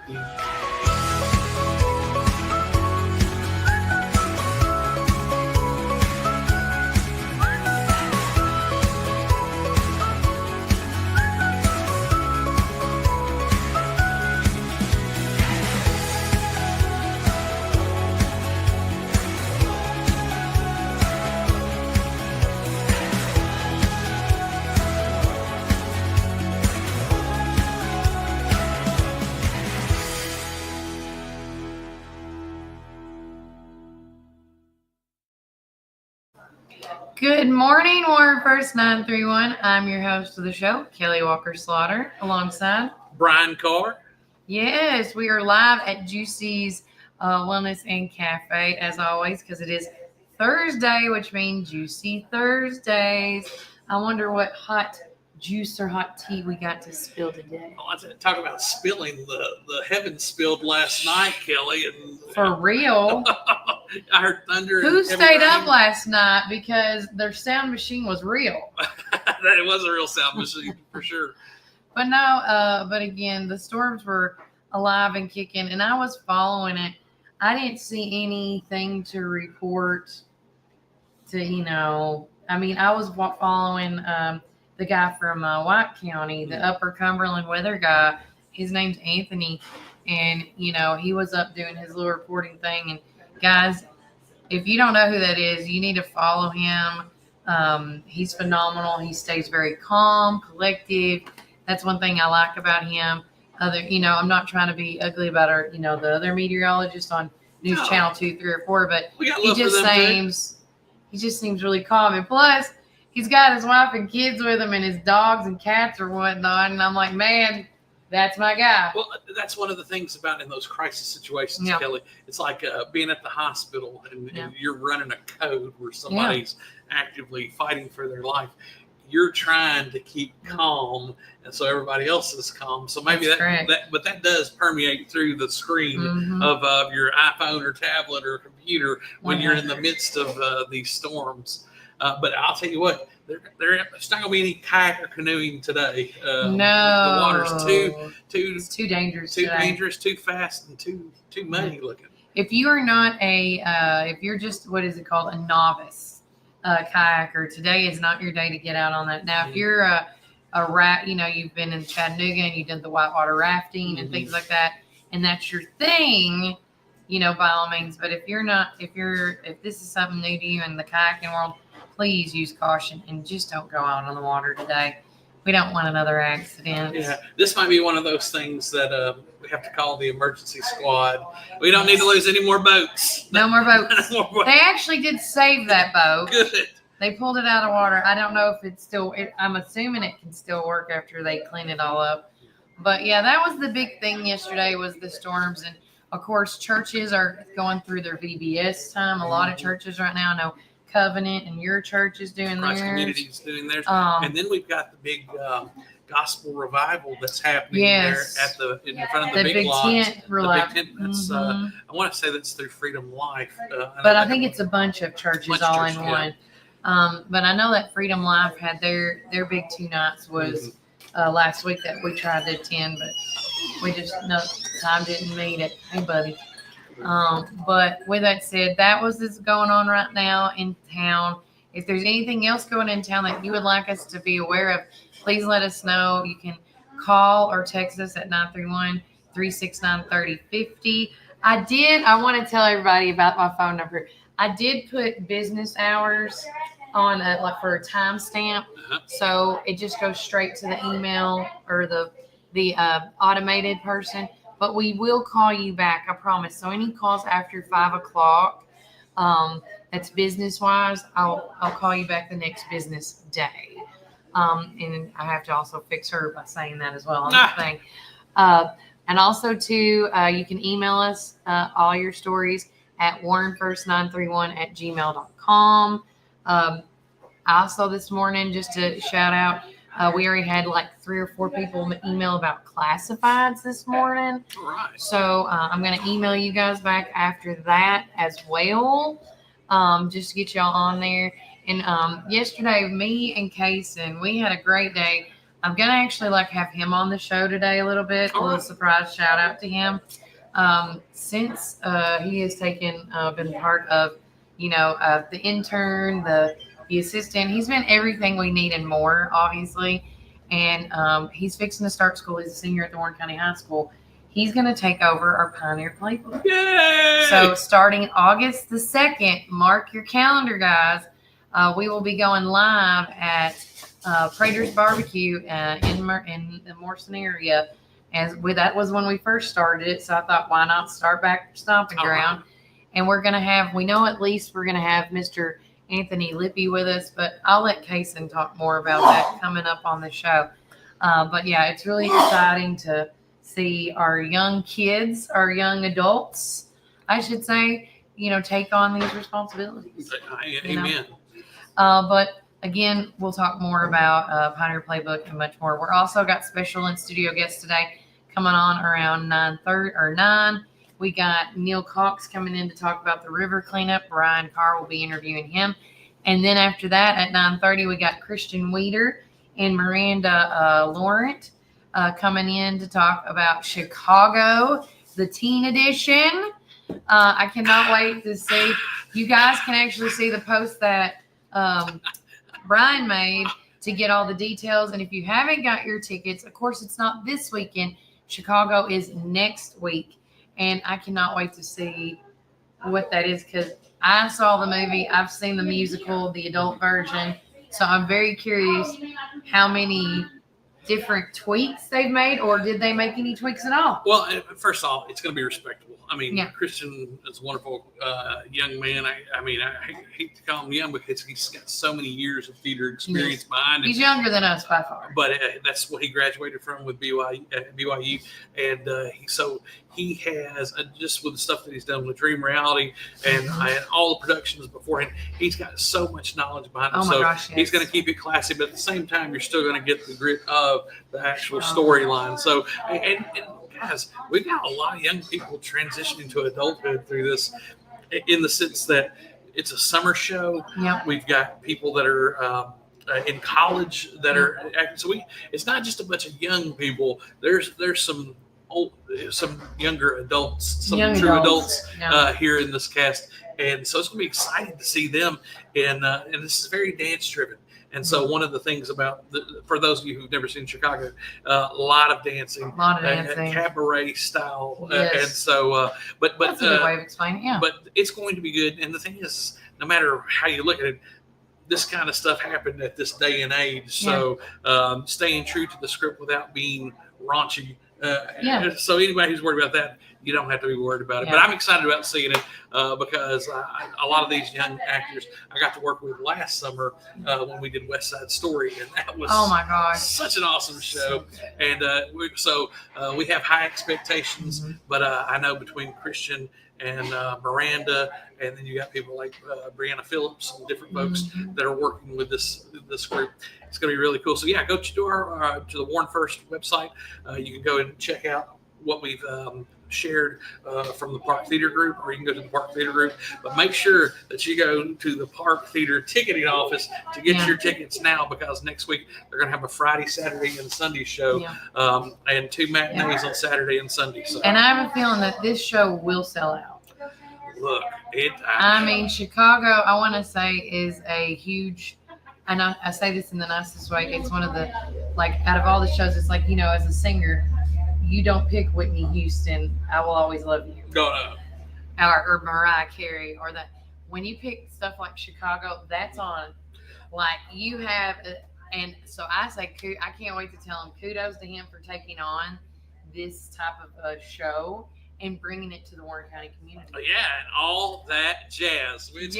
Good morning, Warren First 931. I'm your host of the show, Kelly Walker Slaughter, alongside Brian Carr. Yes, we are live at Juicy's Wellness and Cafe, as always, because it is Thursday, which means Juicy Thursdays. I wonder what hot juice or hot tea we got to spill today. Oh, talk about spilling. The heavens spilled last night, Kelly. And For real? I heard thunder. Who stayed up last night because their sound machine was real? It was a real sound machine for sure. But no, but again, the storms were alive and kicking, and I was following it. I didn't see anything to report to, I mean, I was following the guy from White County, the Upper Cumberland weather guy. His name's Anthony, and, he was up doing his little reporting thing. And guys, if you don't know who that is, you need to follow him. He's phenomenal. He stays very calm, collective. That's one thing I like about him. I'm not trying to be ugly about our, the other meteorologist on News Channel 2, 3, or 4, but he just seems really calm. And plus, he's got his wife and kids with him and his dogs and cats or whatnot. And I'm like, man, that's my guy. Well, that's one of the things about in those crisis situations, Kelly. It's like being at the hospital and you're running a code where somebody's actively fighting for their life. You're trying to keep calm, and so everybody else is calm. So maybe that does permeate through the screen of your iPhone or tablet or computer when you're in the midst of these storms. But I'll tell you what, there's not going to be any kayak or canoeing today. No, the water's it's too dangerous, too fast, and too muddy looking. If you are not if you're just what is it called, a novice kayaker, today is not your day to get out on that. Now, if you're a rat, you've been in Chattanooga and you've done the whitewater rafting and things like that, and that's your thing, by all means. But if this is something new to you in the kayaking world, please use caution and just don't go out on the water today. We don't want another accident. Yeah, this might be one of those things that we have to call the emergency squad. We don't need to lose any more boats. No more boats. They actually did save that boat. Good. They pulled it out of water. I don't know if it's still, I'm assuming it can still work after they clean it all up. But yeah, that was the big thing yesterday was the storms. And of course, churches are going through their VBS time. A lot of churches right now, I know Covenant and your church is doing Christ theirs. Community is doing theirs. And then we've got the big gospel revival that's happening there in front of the big lodge. Tent. The big tent. That's, I want to say that's through Freedom Life. But I think it's a bunch of churches all in one. But I know that Freedom Life had their big 2 nights was last week that we tried to attend, but we just time didn't meet it. Hey, buddy. But with that said, that was what's going on right now in town. If there's anything else going in town that you would like us to be aware of, please let us know. You can call or text us at 931-369-3050. I want to tell everybody about my phone number. I did put business hours on for a timestamp, so it just goes straight to the email or the automated person. But we will call you back, I promise. So any calls after 5 o'clock, that's business wise, I'll call you back the next business day. And I have to also fix her by saying that as well on the thing. And also too, you can email us all your stories at warrenfirst931@gmail.com. Also this morning, just to shout out, we already had like 3 or 4 people email about classifieds this morning. Right. So I'm going to email you guys back after that as well, just to get y'all on there. And yesterday, me and Kaysen, we had a great day. I'm gonna actually have him on the show today a little bit. A little surprise shout out to him. Since he has been part of, the intern, the assistant. He's been everything we need and more, obviously. And he's fixing to start school. He's a senior at the Warren County High School. He's going to take over our Pioneer Playbook. Yay! So starting August the 2nd, mark your calendar, guys. We will be going live at Prater's Barbecue in the Morrison area. That was when we first started it. So I thought, why not start back stomping ground? And we're going to have, we know at least we're going to have Mr. Anthony Lippy with us, but I'll let Kaysen talk more about that coming up on the show. But yeah, it's really exciting to see our young kids, our young adults, I should say, take on these responsibilities. Amen. But again, we'll talk more about Pioneer Playbook and much more. We're also got special in-studio guests today coming on around 9:30 or 9. We got Neil Cox coming in to talk about the river cleanup. Brian Carr will be interviewing him. And then after that, at 9:30, we got Christian Weeder and Miranda Laurent coming in to talk about Chicago, the teen edition. I cannot wait to see. You guys can actually see the post that Brian made to get all the details. And if you haven't got your tickets, of course, it's not this weekend. Chicago is next week. And I cannot wait to see what that is, because I saw the movie. I've seen the musical, the adult version. So I'm very curious how many different tweaks they've made, or did they make any tweaks at all? Well, first off, it's going to be respectable. I mean, Yeah. Christian is a wonderful young man. I hate to call him young because he's got so many years of theater experience behind him. He's younger than us by far. But that's what he graduated from with BYU. And he has, just with the stuff that he's done with Dream Reality and all the productions beforehand, he's got so much knowledge behind him. Oh my gosh, yes. He's going to keep it classy, but at the same time, you're still going to get the grit of the actual storyline. So, and guys, we've got a lot of young people transitioning to adulthood through this, in the sense that it's a summer show. Yep. We've got people that are in college that are acting. So it's not just a bunch of young people. There's some younger adults, some true adults here in this cast, and so it's going to be exciting to see them. And this is very dance driven. And so one of the things about, for those of you who've never seen Chicago, a lot of dancing, cabaret style. Yes. And so, but that's a good way of explaining it. Yeah. But it's going to be good. And the thing is, no matter how you look at it, this kind of stuff happened at this day and age. So staying true to the script without being raunchy. So anybody who's worried about that, you don't have to be worried about it. But I'm excited about seeing it because a lot of these young actors I got to work with last summer when we did West Side Story, and that was such an awesome show. And we have high expectations, but I know between Christian and Miranda, and then you got people like Brianna Phillips and different folks that are working with this group. It's going to be really cool. So go to the Warren First website. You can go and check out what we've shared from the Park Theater Group, or you can go to the Park Theater Group. But make sure that you go to the Park Theater ticketing office to get your tickets now, because next week they're going to have a Friday, Saturday, and Sunday show, and 2 matinees on Saturday and Sunday. So, and I have a feeling that this show will sell out. Look, Chicago, I want to say, is a huge, and I say this in the nicest way, it's one of the, out of all the shows, it's as a singer, you don't pick Whitney Houston, I Will Always Love You. No. Or Mariah Carey, or that. When you pick stuff like Chicago, that's on, you have, and so I say, I can't wait to tell him, kudos to him for taking on this type of a show and bringing it to the Warren County community. And all that jazz. It's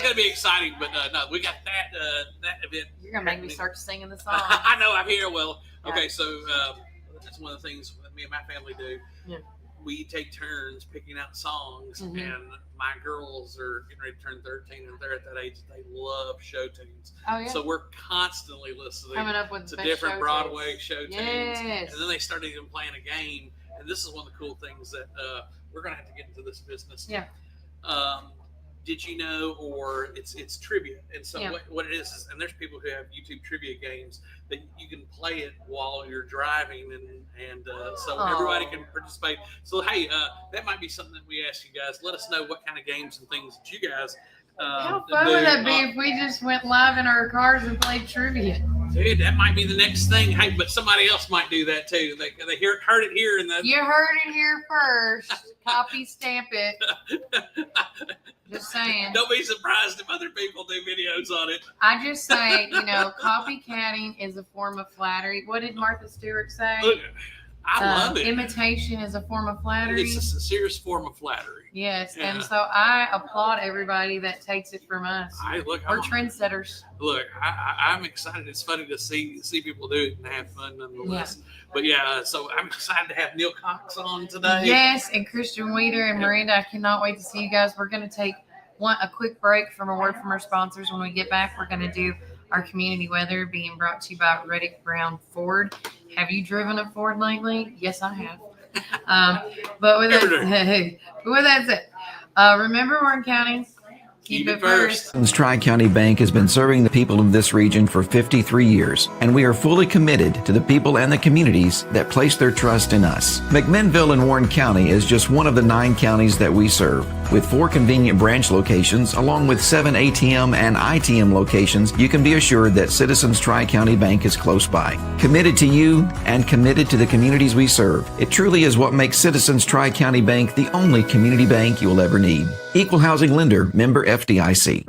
gonna be exciting, but no, we got that event. You're gonna make me start singing the song. I know, I'm here. Well, okay, so that's one of the things that me and my family do. Yeah. We take turns picking out songs, and my girls are getting ready to turn 13, and they're at that age that they love show tunes. Oh, yeah. So we're constantly listening to different Broadway show tunes. Yes. And then they started even playing a game. And this is one of the cool things that we're going to have to get into this business. Yeah. did you know, or it's trivia. And so Yeah. what it is, and there's people who have YouTube trivia games that you can play it while you're driving, and so everybody can participate. So hey, that might be something that we ask you guys. Let us know what kind of games and things that you guys How fun would that be if we just went live in our cars and played trivia? Dude, that might be the next thing. Hey, but somebody else might do that too. They heard it here, and You heard it here first. Copy, stamp it. Just saying. Don't be surprised if other people do videos on it. I just say, copycatting is a form of flattery. What did Martha Stewart say? Look, I love it. Imitation is a form of flattery. It's a serious form of flattery. Yes, Yeah. and so I applaud everybody that takes it from us. We're trendsetters. Look, I'm excited. It's funny to see people do it and have fun nonetheless. Yeah. But yeah, so I'm excited to have Neil Cox on today. Yes, and Christian Weeder and Miranda. I cannot wait to see you guys. We're going to take a quick break from a word from our sponsors. When we get back, we're going to do our community weather, being brought to you by Reddick Brown Ford. Have you driven a Ford lately? Yes, I have. But with that said, remember Warren County, keep it first. Citizens Tri-County Bank has been serving the people of this region for 53 years, and we are fully committed to the people and the communities that place their trust in us. McMinnville in Warren County is just one of the 9 counties that we serve. With 4 convenient branch locations, along with 7 ATM and ITM locations, you can be assured that Citizens Tri-County Bank is close by. Committed to you and committed to the communities we serve. It truly is what makes Citizens Tri-County Bank the only community bank you'll ever need. Equal housing lender, member FDIC.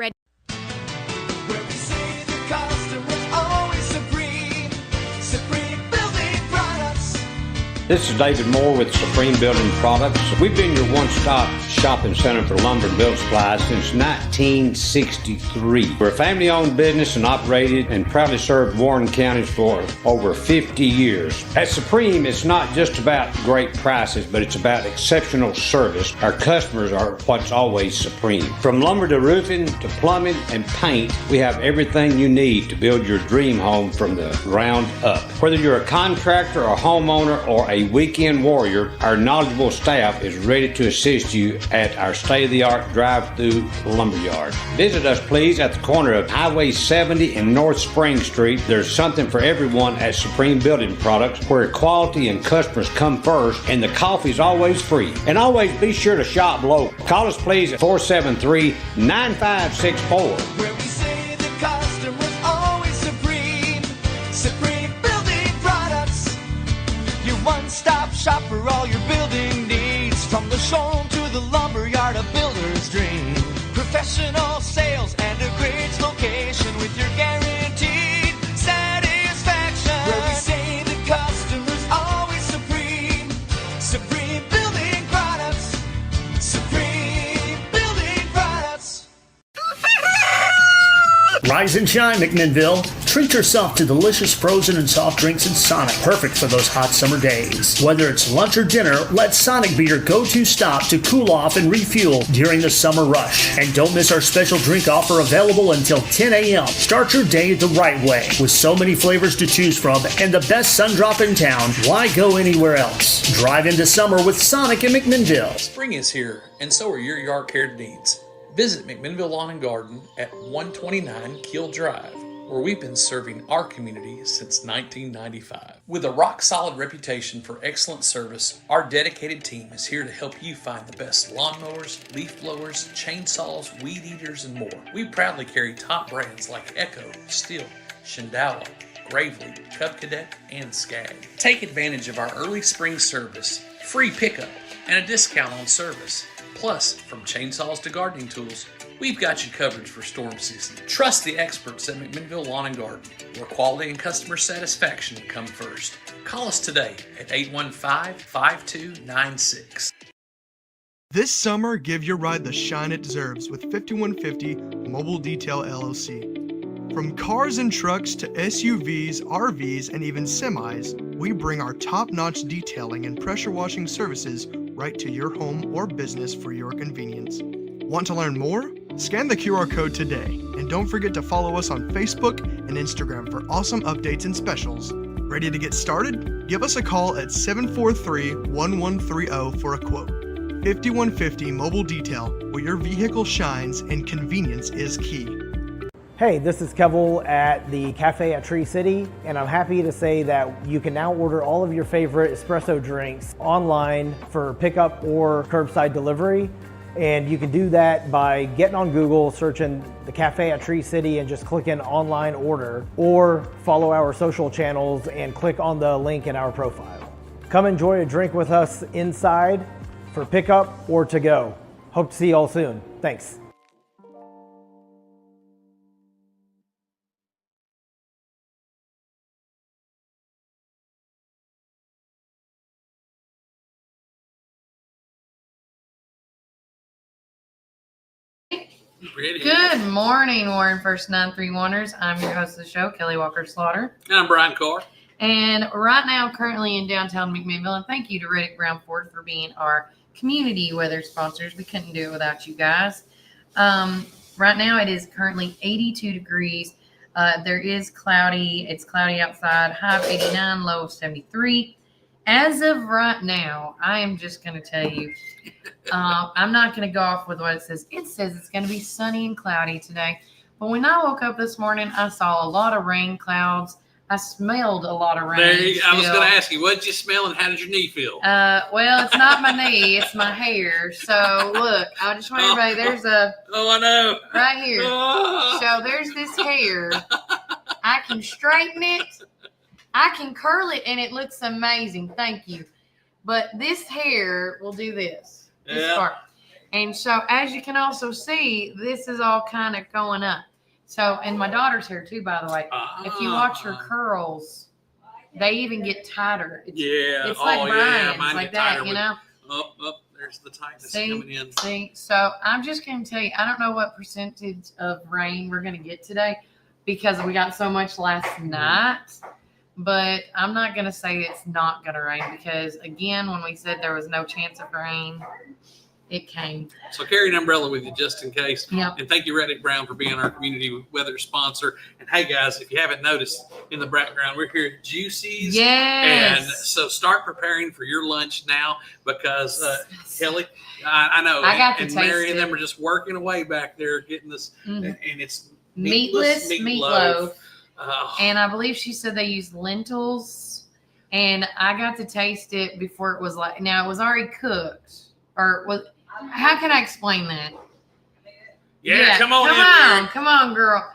This is David Moore with Supreme Building Products. We've been your one-stop shopping center for lumber and building supplies since 1963. We're a family-owned business and operated and proudly served Warren County for over 50 years. At Supreme, it's not just about great prices, but it's about exceptional service. Our customers are what's always supreme. From lumber to roofing to plumbing and paint, we have everything you need to build your dream home from the ground up. Whether you're a contractor, a homeowner, or a weekend warrior, our knowledgeable staff is ready to assist you at our state-of-the-art drive-through lumberyard. Visit us, please, at the corner of Highway 70 and North Spring Street. There's something for everyone at Supreme Building Products, where quality and customers come first, and the coffee's always free. And always be sure to shop local. Call us, please, at 473-9564. Where we say the customer's always supreme. Supreme Building Products. Your one-stop shop for all your building needs. From the showroom to the lumberyard, a builder's dream. Professional sales and a great location with your guaranteed satisfaction. Where we say the customer's always supreme. Supreme Building Products. Supreme Building Products. Rise and shine, McMinnville. Treat yourself to delicious frozen and soft drinks in Sonic, perfect for those hot summer days. Whether it's lunch or dinner, let Sonic be your go-to stop to cool off and refuel during the summer rush. And don't miss our special drink offer available until 10 a.m. Start your day the right way. With so many flavors to choose from and the best sun drop in town, why go anywhere else? Drive into summer with Sonic in McMinnville. Spring is here, and so are your yard care needs. Visit McMinnville Lawn and Garden at 129 Keel Drive, where we've been serving our community since 1995. With a rock-solid reputation for excellent service, our dedicated team is here to help you find the best lawnmowers, leaf blowers, chainsaws, weed eaters, and more. We proudly carry top brands like Echo, Stihl, Shindala, Gravely, Cub Cadet, and Skag. Take advantage of our early spring service, free pickup, and a discount on service. Plus, from chainsaws to gardening tools, we've got you covered for storm season. Trust the experts at McMinnville Lawn and Garden, where quality and customer satisfaction come first. Call us today at 815-5296. This summer, give your ride the shine it deserves with 5150 Mobile Detail LLC. From cars and trucks to SUVs, RVs, and even semis, we bring our top-notch detailing and pressure washing services right to your home or business for your convenience. Want to learn more? Scan the QR code today, and don't forget to follow us on Facebook and Instagram for awesome updates and specials. Ready to get started? Give us a call at 743-1130 for a quote. 5150 Mobile Detail, where your vehicle shines and convenience is key. Hey, this is Kevel at the Cafe at Tree City, and I'm happy to say that you can now order all of your favorite espresso drinks online for pickup or curbside delivery. And you can do that by getting on Google, searching the Cafe at Tree City and just clicking online order, or follow our social channels and click on the link in our profile. Come enjoy a drink with us inside for pickup or to go. Hope to see you all soon. Thanks. Ready? Good morning, Warren First 931ers. I'm your host of the show, Kelly Walker Slaughter. And I'm Brian Carr. And right now, currently in downtown McMinnville, and thank you to Reddick Brown Ford for being our community weather sponsors. We couldn't do it without you guys. Right now, it is currently 82 degrees. There is cloudy. It's cloudy outside. High of 89, low of 73. As of right now, I am just going to tell you, I'm not going to go off with what it says. It says it's going to be sunny and cloudy today. But when I woke up this morning, I saw a lot of rain clouds. I smelled a lot of rain. I was going to ask you, what did you smell and how did your knee feel? Well, it's not my knee, it's my hair. So look, I just want everybody, there's a, I know. right here. Oh. So there's this hair. I can straighten it. I can curl it and it looks amazing. Thank you. But this hair will do this part. And so as you can also see, this is all kind of going up. So, and my daughter's hair too, by the way. If you watch her curls, they even get tighter. It's like Brian's, like that, you know? Oh, there's the tightness coming in. See, so I'm just going to tell you, I don't know what percentage of rain we're going to get today because we got so much last night. But I'm not going to say it's not going to rain because, again, when we said there was no chance of rain, it came. So carry an umbrella with you just in case. Yep. And thank you, Reddick Brown, for being our community weather sponsor. And hey, guys, if you haven't noticed in the background, we're here at Juicy's. Yes. And so start preparing for your lunch now because, Kelly, I know. I got to and taste Mary and it. them are just working away back there getting this. Mhm. And it's Meatless meatloaf. Oh. And I believe she said they used lentils. And I got to taste it before it was like, now it was already cooked. Or was, how can I explain that? Yeah, come on, come on, girl.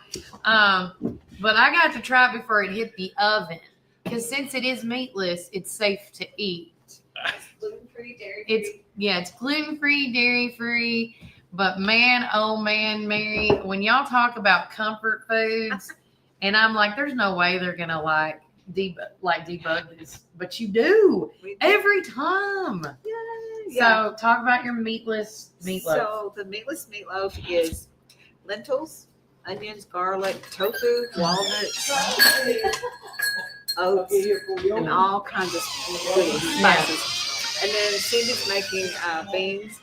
But I got to try it before it hit the oven. Because since it is meatless, it's safe to eat. Gluten-free, dairy-free. It's gluten-free, dairy-free. But man, oh man, Mary, when y'all talk about comfort foods, and I'm like, there's no way they're gonna like debug this, but you do every time. Yay. So talk about your meatless meatloaf. So the meatless meatloaf is lentils, onions, garlic, tofu, walnuts, oats, and all kinds of spices. And then Cindy's making beans,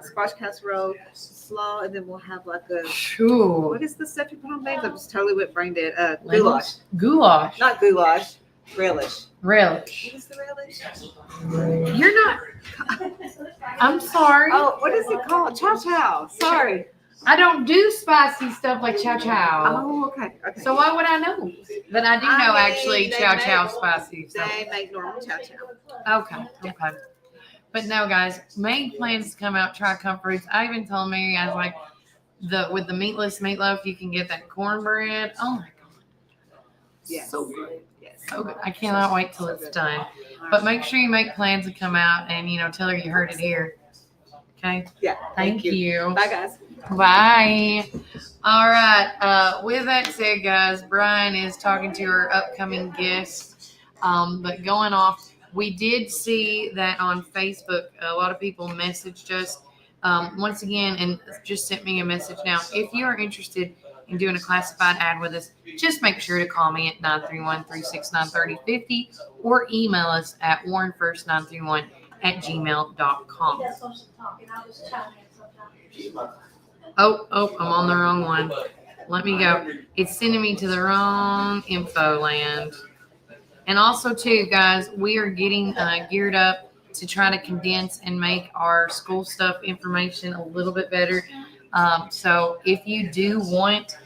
squash casserole, slaw, and then we'll have like a what is the stuff you put on beans? I just totally went brain dead. Goulash. Goulash. Not goulash. Relish. Relish. What is the relish? You're not. I'm sorry. Oh, what is it called? Chow chow. Sorry. I don't do spicy stuff like chow chow. Oh, okay. So why would I know? But I do know actually chow chow spicy. So. They make normal chow chow. Okay. But no, guys, made plans to come out, try comfort foods. I even told Mary, I was like, with the meatless meatloaf, you can get that cornbread. Oh my God. Yes. So good. Yes. So good. I cannot wait till it's done. But make sure you make plans to come out and, tell her you heard it here. Okay? Yeah. Thank you. Bye, guys. Bye. All right. With that said, guys, Brian is talking to our upcoming guests. But going off, we did see that on Facebook, a lot of people messaged us once again and just sent me a message. Now, if you are interested in doing a classified ad with us, just make sure to call me at 931-369-3050 or email us at warrenfirst931@gmail.com. Oh, I'm on the wrong one. Let me go. It's sending me to the wrong info land. And also, too, guys, we are getting geared up to try to condense and make our school stuff information a little bit better. So if you do want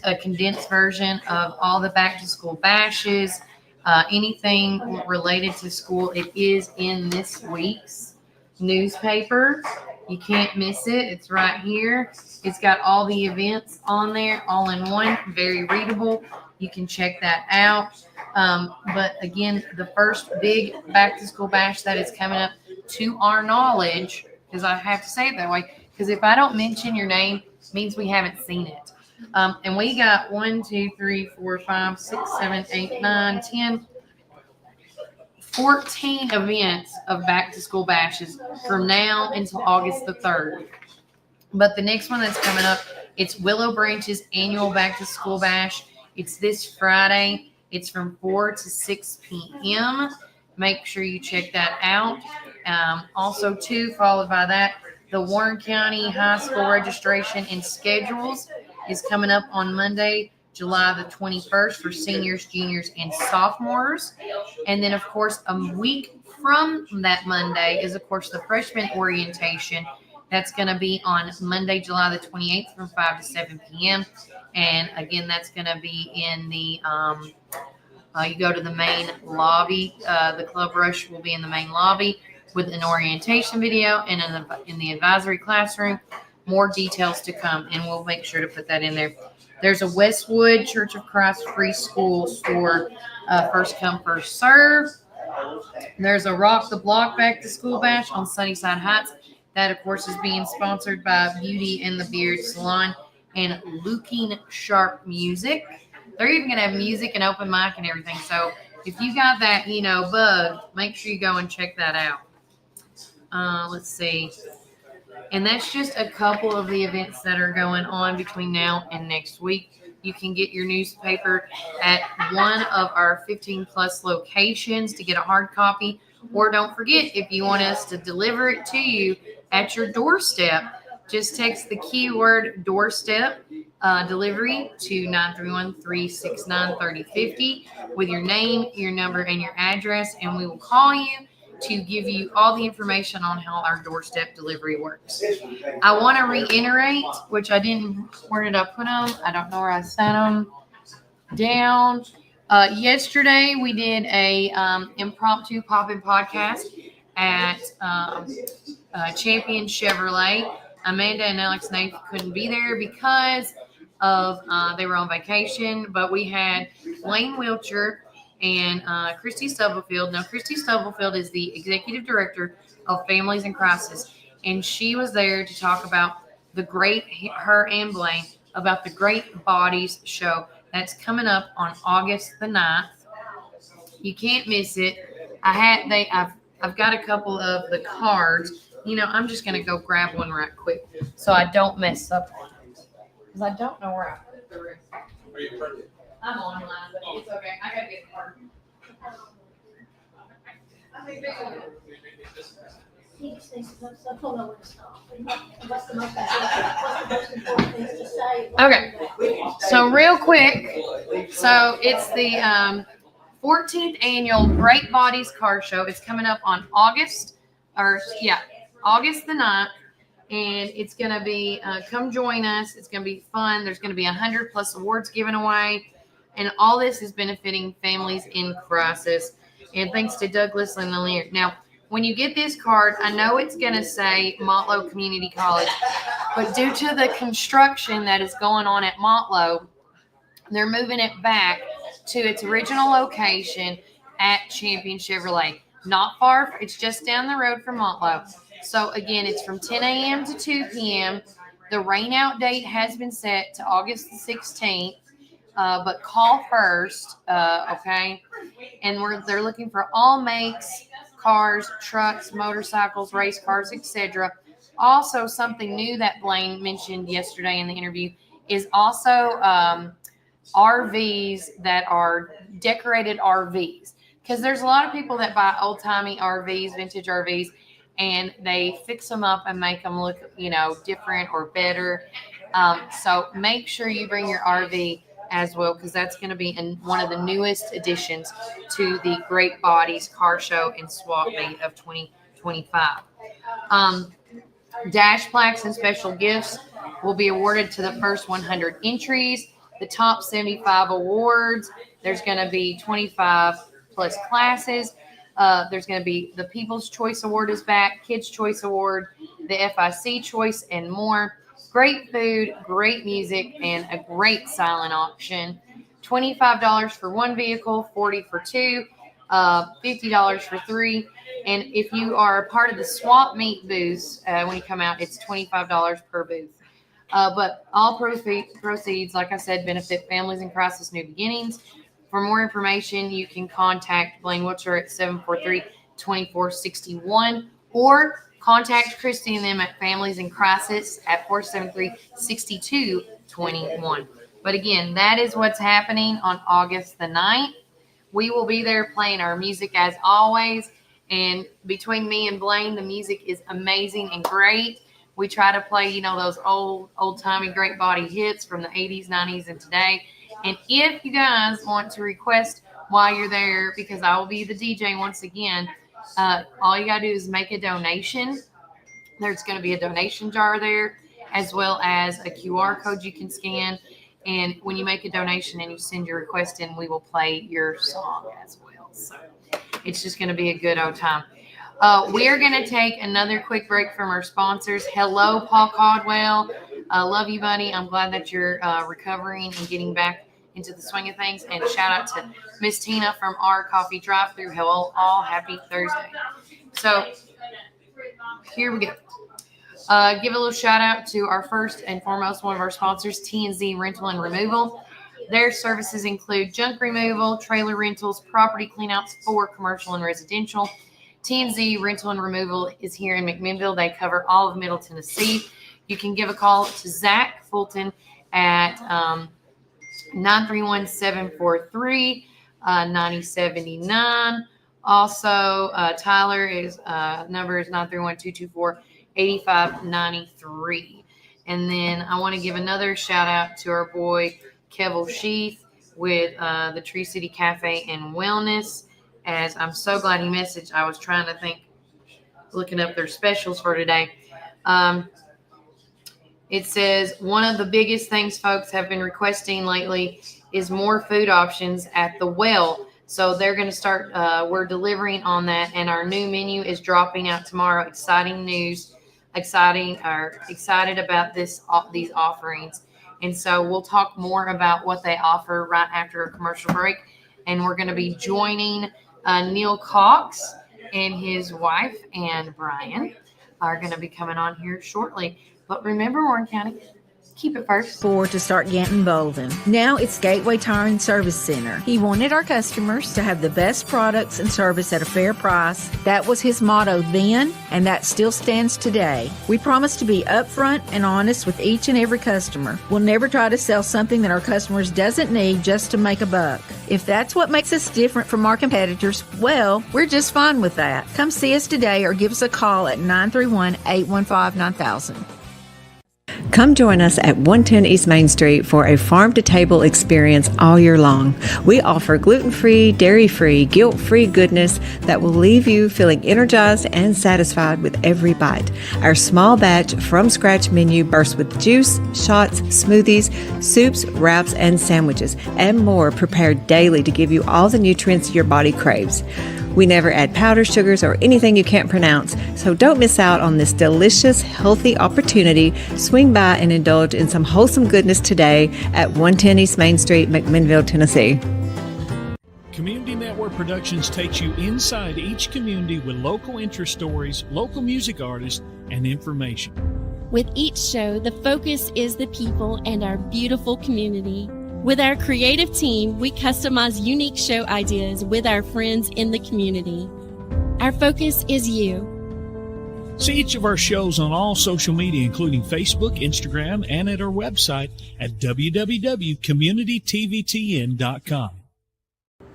a condensed version of all the back to school bashes, anything related to school, it is in this week's newspaper. You can't miss it. It's right here. It's got all the events on there, all in one, very readable. You can check that out. But again, the first big back to school bash that is coming up to our knowledge, because I have to say it that way, because if I don't mention your name, it means we haven't seen it. And we got 1, 2, 3, 4, 5, 6, 7, 8, 9, 10, 14 events of back to school bashes from now until August the 3rd. But the next one that's coming up, it's Willow Branch's annual back to school bash. It's this Friday. It's from 4 to 6 p.m. Make sure you check that out. Also, too, followed by that, the Warren County High School registration and schedules is coming up on Monday, July the 21st for seniors, juniors, and sophomores. And then, of course, a week from that Monday is, of course, the freshman orientation. That's going to be on Monday, July the 28th from 5 to 7 p.m. And, again, that's going to be in the you go to the main lobby. The Club Rush will be in the main lobby with an orientation video and in the advisory classroom. More details to come, and we'll make sure to put that in there. There's a Westwood Church of Christ free school store, first come, first serve. There's a Rock the Block back to school bash on Sunnyside Heights. That, of course, is being sponsored by Beauty and the Beard Salon and Looking Sharp Music. They're even going to have music and open mic and everything. So if you got that, bug, make sure you go and check that out. Let's see. And that's just a couple of the events that are going on between now and next week. You can get your newspaper at one of our 15-plus locations to get a hard copy. Or don't forget, if you want us to deliver it to you at your doorstep, just text the keyword doorstep delivery to 931-369-3050 with your name, your number, and your address, and we will call you to give you all the information on how our doorstep delivery works. I want to reiterate, which I didn't, where did I put them? I don't know where I set them down. Yesterday, we did a impromptu pop-in podcast at Champion Chevrolet. Amanda and Alex Nath couldn't be there because of they were on vacation, but we had Lane Wiltshire and Christy Stubblefield. Now, Christy Stubblefield is the executive director of Families in Crisis, and she was there to talk about her and Blaine, about the Great Bodies show that's coming up on August the 9th. You can't miss it. I've got a couple of the cards. I'm just going to go grab one right quick so I don't mess up because I don't know where I put the rest. Are you pregnant? I'm online, but it's okay. I got to get the card. Okay, so real quick, so it's the 14th annual Great Bodies Car Show. It's coming up on August the 9th, and it's going to be, come join us. It's going to be fun. There's going to be 100 plus awards given away, and all this is benefiting families in crisis. And thanks to Douglas and Lanier. Now, when you get this card, I know it's going to say Montlow Community College, but due to the construction that is going on at Montlow, they're moving it back to its original location at Champion Chevrolet. Not far, it's just down the road from Montlow. So again, it's from 10 a.m. to 2 p.m. The rain out date has been set to August the 16th, but call first, okay? And they're looking for all makes, cars, trucks, motorcycles, race cars, etc. Also, something new that Blaine mentioned yesterday in the interview is also RVs that are decorated RVs. Because there's a lot of people that buy old-timey RVs, vintage RVs, and they fix them up and make them look, different or better. So make sure you bring your RV as well, because that's going to be one of the newest additions to the Great Bodies Car Show and Swap Meet of $25. Dash plaques and special gifts will be awarded to the first 100 entries. The top 75 awards, there's going to be 25 plus classes. There's going to be the People's Choice Award is back, Kids Choice Award, the FIC Choice, and more. Great food, great music, and a great silent auction. $25 for one vehicle, $40 for two, $50 for three. And if you are a part of the swap meet booths, when you come out, it's $25 per booth. But all proceeds, like I said, benefit Families in Crisis New Beginnings. For more information, you can contact Blaine Wiltshire at 743-2461 or contact Christy and them at Families in Crisis at 473-6221. But again, that is what's happening on August the 9th. We will be there playing our music as always. And between me and Blaine, the music is amazing and great. We try to play, those old-timey great body hits from the 80s, 90s, and today. And if you guys want to request while you're there, because I will be the DJ once again, all you got to do is make a donation. There's going to be a donation jar there, as well as a QR code you can scan. And when you make a donation and you send your request in, we will play your song as well. So it's just going to be a good old time. We are going to take another quick break from our sponsors. Hello, Paul Caldwell. Love you, buddy. I'm glad that you're recovering and getting back into the swing of things. And shout out to Miss Tina from our coffee drive-thru. Hello, all. Happy Thursday. So here we go. Give a little shout out to our first and foremost one of our sponsors, T&Z Rental and Removal. Their services include junk removal, trailer rentals, property cleanouts for commercial and residential. T&Z Rental and Removal is here in McMinnville. They cover all of Middle Tennessee. You can give a call to Zach Fulton at 931-743-9079. Also, Tyler is number is 931-224-8593. And then I want to give another shout out to our boy Kevel Sheath with the Tree City Cafe and Wellness. As I'm so glad he messaged. I was trying to think, looking up their specials for today. It says one of the biggest things folks have been requesting lately is more food options at the well. So they're going to start, we're delivering on that, and our new menu is dropping out tomorrow. Exciting news, excited about these offerings. And so we'll talk more about what they offer right after a commercial break. And we're going to be joining Neil Cox and his wife and Brian are going to be coming on here shortly. But remember, Warren County, keep it first. To start Ganton Bolden. Now it's Gateway Tire and Service Center. He wanted our customers to have the best products and service at a fair price. That was his motto then, and that still stands today. We promise to be upfront and honest with each and every customer. We'll never try to sell something that our customers doesn't need just to make a buck. If that's what makes us different from our competitors, well, we're just fine with that. Come see us today or give us a call at 931-815-9000. Come join us at 110 East Main Street for a farm-to-table experience all year long. We offer gluten-free, dairy-free, guilt-free goodness that will leave you feeling energized and satisfied with every bite. Our small batch from-scratch menu bursts with juice, shots, smoothies, soups, wraps, and sandwiches, and more prepared daily to give you all the nutrients your body craves. We never add powder, sugars, or anything you can't pronounce, so don't miss out on this delicious, healthy opportunity. Swing by and indulge in some wholesome goodness today at 110 East Main Street, McMinnville, Tennessee. Community Network Productions takes you inside each community with local interest stories, local music artists, and information. With each show, the focus is the people and our beautiful community. With our creative team, we customize unique show ideas with our friends in the community. Our focus is you. See each of our shows on all social media, including Facebook, Instagram, and at our website at www.communitytvtn.com.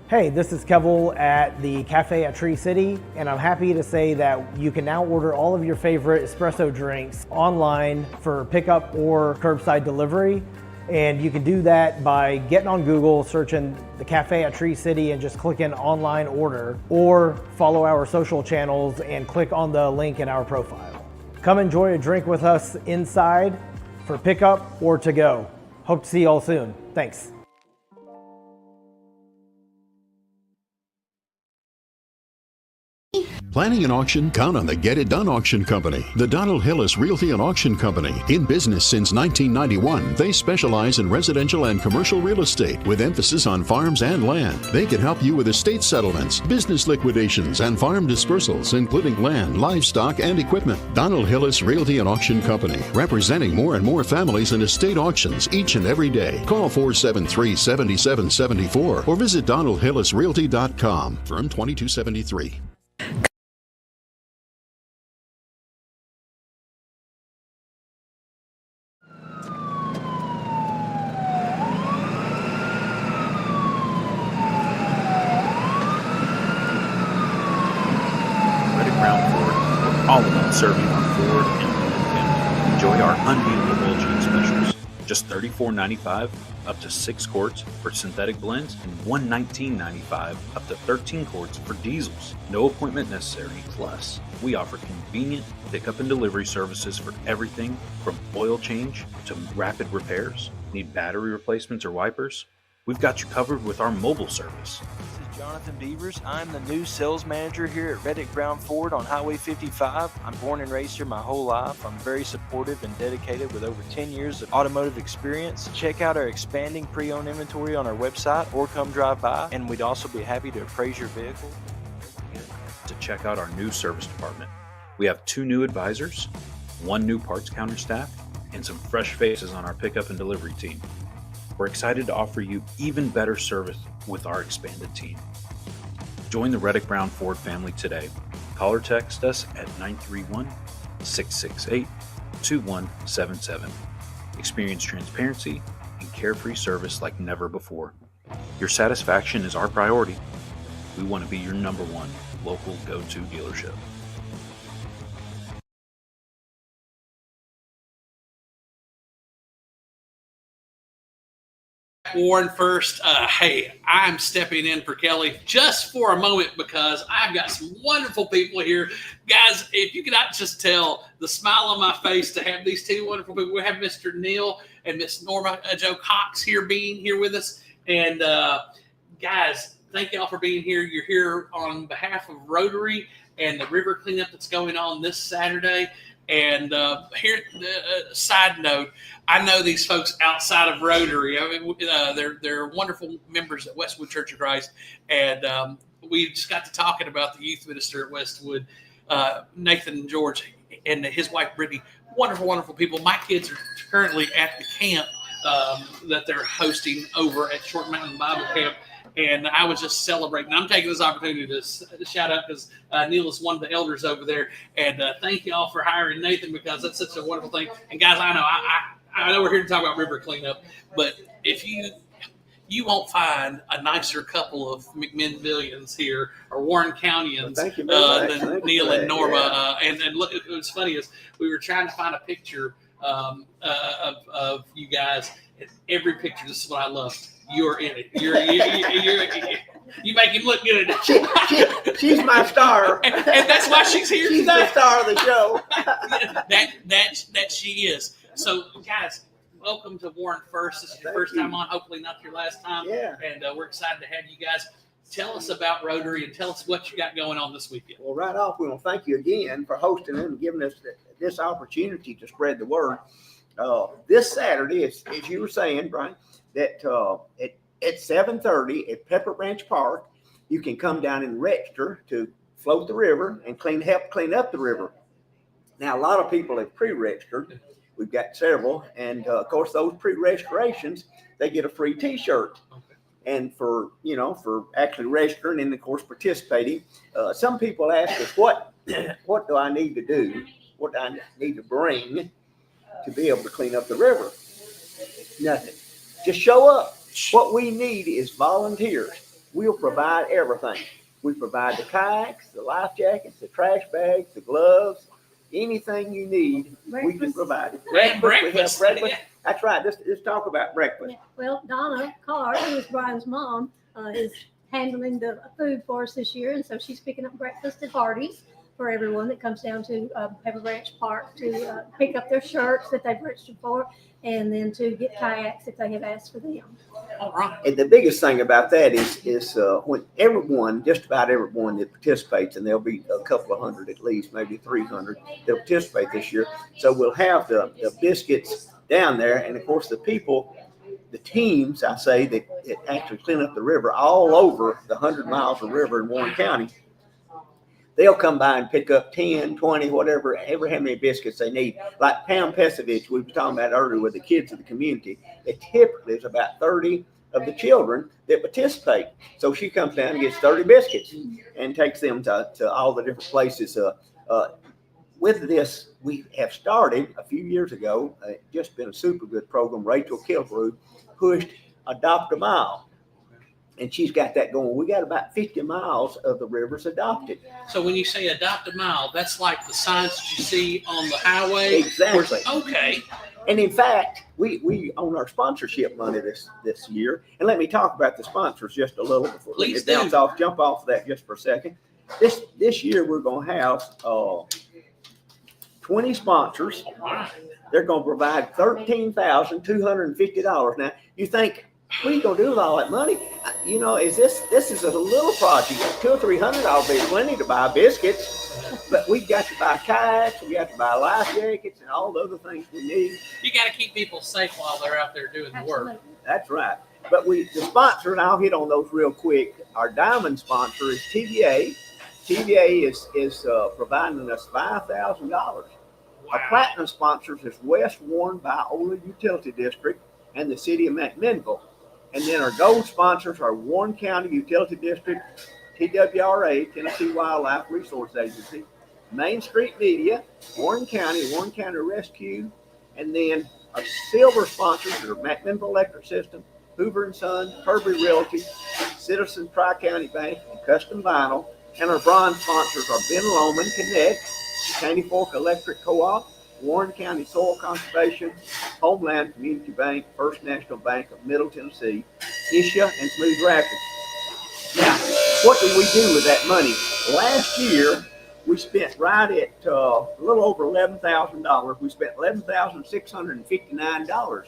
Hey, this is Kevel at the Cafe at Tree City, and I'm happy to say that you can now order all of your favorite espresso drinks online for pickup or curbside delivery. And you can do that by getting on Google, searching the Cafe at Tree City and just clicking online order, or follow our social channels and click on the link in our profile. Come enjoy a drink with us inside for pickup or to go. Hope to see you all soon. Thanks. Planning an auction? Count on the Get It Done Auction Company. The Donald Hillis Realty and Auction Company. In business since 1991, they specialize in residential and commercial real estate with emphasis on farms and land. They can help you with estate settlements, business liquidations, and farm dispersals, including land, livestock, and equipment. Donald Hillis Realty and Auction Company, representing more and more families in estate auctions each and every day. Call 473-7774 or visit DonaldHillisRealty.com. Firm 2273. All about serving our Ford and Lincoln family. Enjoy our unbeatable oil change specials. Just $34.95 up to 6 quarts for synthetic blends and $119.95 up to 13 quarts for diesels. No appointment necessary. Plus, we offer convenient pickup and delivery services for everything from oil change to rapid repairs. Need battery replacements or wipers? We've got you covered with our mobile service. Jonathan Beavers. I'm the new sales manager here at Reddick Brown Ford on Highway 55. I'm born and raised here my whole life. I'm very supportive and dedicated with over 10 years of automotive experience. Check out our expanding pre-owned inventory on our website or come drive by, and we'd also be happy to appraise your vehicle. To check out our new service department. We have 2 new advisors, 1 new parts counter staff, and some fresh faces on our pickup and delivery team. We're excited to offer you even better service with our expanded team. Join the Reddick Brown Ford family today. Call or text us at 931-668-2177. Experience transparency and carefree service like never before. Your satisfaction is our priority. We want to be your number 1 local go-to dealership. Warren first. Hey, I'm stepping in for Kelly just for a moment because I've got some wonderful people here. Guys, if you could not just tell the smile on my face to have these 2 wonderful people. We have Mr. Neil and Miss Norma Joe Cox here being here with us. And guys, thank y'all for being here. You're here on behalf of Rotary and the river cleanup that's going on this Saturday. And here, side note, I know these folks outside of Rotary. I mean, they're wonderful members at Westwood Church of Christ, and we just got to talking about the youth minister at Westwood, Nathan George, and his wife Brittany. Wonderful, wonderful people. My kids are currently at the camp that they're hosting over at Short Mountain Bible Camp. And I was just celebrating. I'm taking this opportunity to shout out because Neil is one of the elders over there. And thank you all for hiring Nathan because that's such a wonderful thing. And guys, I know we're here to talk about river cleanup, but if you won't find a nicer couple of McMinnvillians here or Warren Countyans than Neil and Norma. Yeah. And look, it was funny is we were trying to find a picture of you guys. And every picture, this is what I love. You're in it. You make him look good. She's my star, and that's why she's here she's today. The star of the show. that she is. So, guys, welcome to Warren First. This is your first time on. Hopefully, not your last time. Yeah. And we're excited to have you guys. Tell us about Rotary and tell us what you got going on this weekend. Well, right off, we want to thank you again for hosting and giving us this opportunity to spread the word. This Saturday, as you were saying, Brian, that at 7:30 at Pepper Branch Park, you can come down and register to float the river and help clean up the river. Now, a lot of people have pre-registered. We've got several, and of course, those pre-registrations, they get a free T-shirt. And for actually registering and of course participating, some people ask us, what do I need to do? What do I need to bring to be able to clean up the river? Nothing. Just show up. What we need is volunteers. We'll provide everything. We provide the kayaks, the life jackets, the trash bags, the gloves, anything you need, we can provide it. Breakfast. That's right. Let's talk about breakfast. Yeah. Well, Donna Carr, who is Brian's mom, is handling the food for us this year, and so she's picking up breakfast at Hardee's for everyone that comes down to Pepper Branch Park to pick up their shirts that they've registered for, and then to get kayaks if they have asked for them. All right. And the biggest thing about that is when everyone, just about everyone that participates, and there'll be a couple of hundred at least, maybe 300 that participate this year. So we'll have the biscuits down there, and of course the people, the teams, I say, that actually clean up the river all over the 100 miles of river in Warren County. They'll come by and pick up 10, 20, whatever, ever how many biscuits they need. Like Pam Pesovich, we were talking about earlier with the kids of the community, they typically is about 30 of the children that participate. So she comes down and gets 30 biscuits and takes them to all the different places. With this, we have started a few years ago, just been a super good program. Rachel Kilbrew pushed Adopt a Mile. And she's got that going. We got about 50 miles of the rivers adopted. So when you say adopt a mile, that's like the signs that you see on the highway? Exactly. Okay. And in fact, we own our sponsorship money this year. And let me talk about the sponsors just a little before we jump off of that just for a second. This year we're going to have 20 sponsors. They're going to provide $13,250. Now, you think, what are you going to do with all that money? You know, this is a little project. $200 or $300 will be plenty to buy biscuits, but we've got to buy kayaks, we got to buy life jackets, and all the other things we need. You got to keep people safe while they're out there doing the work. That's right. But the sponsor, and I'll hit on those real quick. Our diamond sponsor is TVA. TVA is providing us $5,000. Wow. Our platinum sponsors is West Warren Biola Utility District and the City of McMinnville. And then our gold sponsors are Warren County Utility District, TWRA, Tennessee Wildlife Resource Agency, Main Street Media, Warren County Rescue, and then our silver sponsors are McMinnville Electric System, Hoover & Son, Kirby Realty, Citizen Tri-County Bank, and Custom Vinyl. And our bronze sponsors are Ben Lomond Connect, Candy Fork Electric Co-op, Warren County Soil Conservation, Homeland Community Bank, First National Bank of Middle Tennessee, Isha, and Smooth Rapids. Now, what do we do with that money? Last year, we spent right at a little over $11,000. We spent $11,659.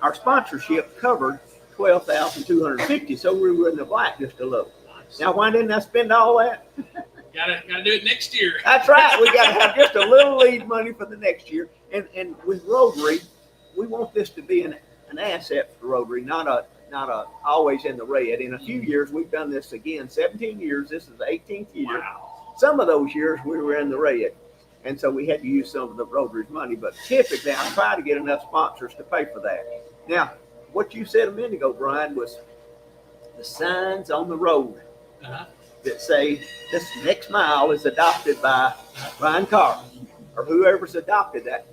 Our sponsorship covered $12,250, so we were in the black just a little. Now, why didn't I spend all that? Gotta do it next year. That's right. We got to have just a little lead money for the next year. And with Rotary, we want this to be an asset for Rotary, not a always in the red. In a few years, we've done this again. 17 years. This is the 18th year. Wow. Some of those years we were in the red, and so we had to use some of the Rotary's money. But typically, I try to get enough sponsors to pay for that. Now, what you said a minute ago, Brian, was the signs on the road. That say this next mile is adopted by Brian Carr or whoever's adopted that.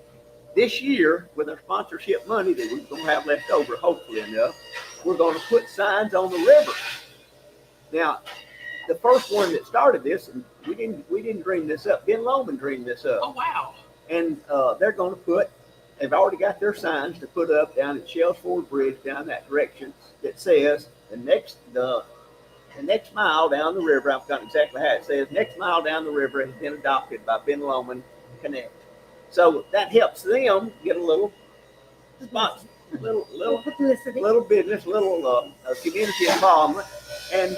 This year, with our sponsorship money that we're going to have left over, hopefully enough, we're going to put signs on the river. Now, the first one that started this, and we didn't dream this up. Ben Lomond dreamed this up. Oh, wow. And they're going to they've already got their signs to put up down at Shells Ford Bridge down that direction that says the next mile down the river, I've forgotten exactly how it says, next mile down the river has been adopted by Ben Lomond Connect. So that helps them get a little sponsor, little publicity, little business, little community involvement. And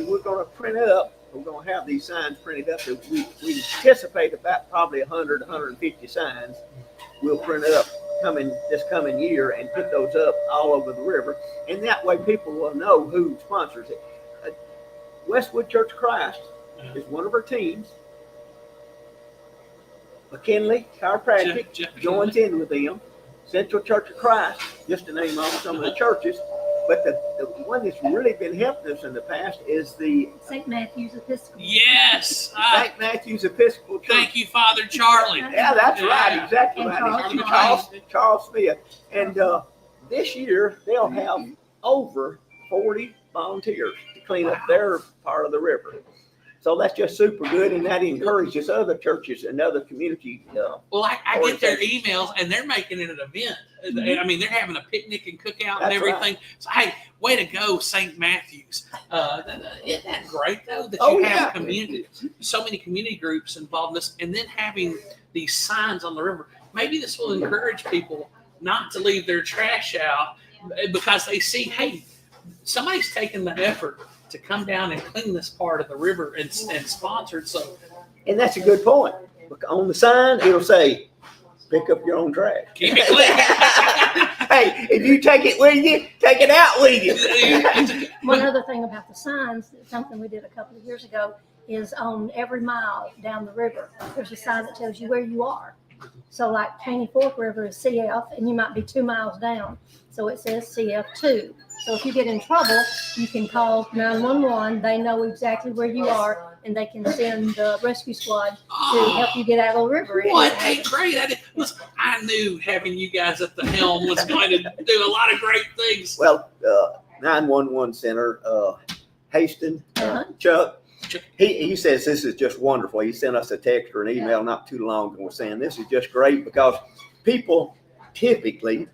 we're going to print up, we're going to have these signs printed up. We anticipate about probably 100, 150 signs we'll print up this coming year and put those up all over the river. And that way people will know who sponsors it. Westwood Church of Christ is one of our teams. McKinley Chiropractic joins in with them. Central Church of Christ, just to name off some of the churches. But the one that's really been helping us in the past is the St. Matthew's Episcopal. Yes. St. Matthew's Episcopal Church. Thank you, Father Charlie. Yeah, that's right. Exactly right. Charles Smith. And this year, they'll have over 40 volunteers to clean up their part of the river. So that's just super good, and that encourages other churches and other community. Well, I get their emails, and they're making it an event. I mean, they're having a picnic and cookout and everything. Right. So, hey, way to go, St. Matthews. Isn't that great, though, that you have community, so many community groups involved in this, and then having these signs on the river. Maybe this will encourage people not to leave their trash out because they see, hey, somebody's taking the effort to come down and clean this part of the river and sponsored. So, and that's a good point. On the sign, it'll say, "Pick up your own trash." Keep it clean. Hey, if you take it with you, take it out with you. One other thing about the signs, something we did a couple of years ago, is on every mile down the river, there's a sign that tells you where you are. So like Caney Fork River is CF, and you might be 2 miles down. So it says CF2. So if you get in trouble, you can call 911. They know exactly where you are, and they can send the rescue squad to help you get out of the river. What? Hey, great. I knew having you guys at the helm was going to do a lot of great things. Well, 911 Center, Haston, Chuck, he says this is just wonderful. He sent us a text or an email not too long ago saying this is just great because people occasionally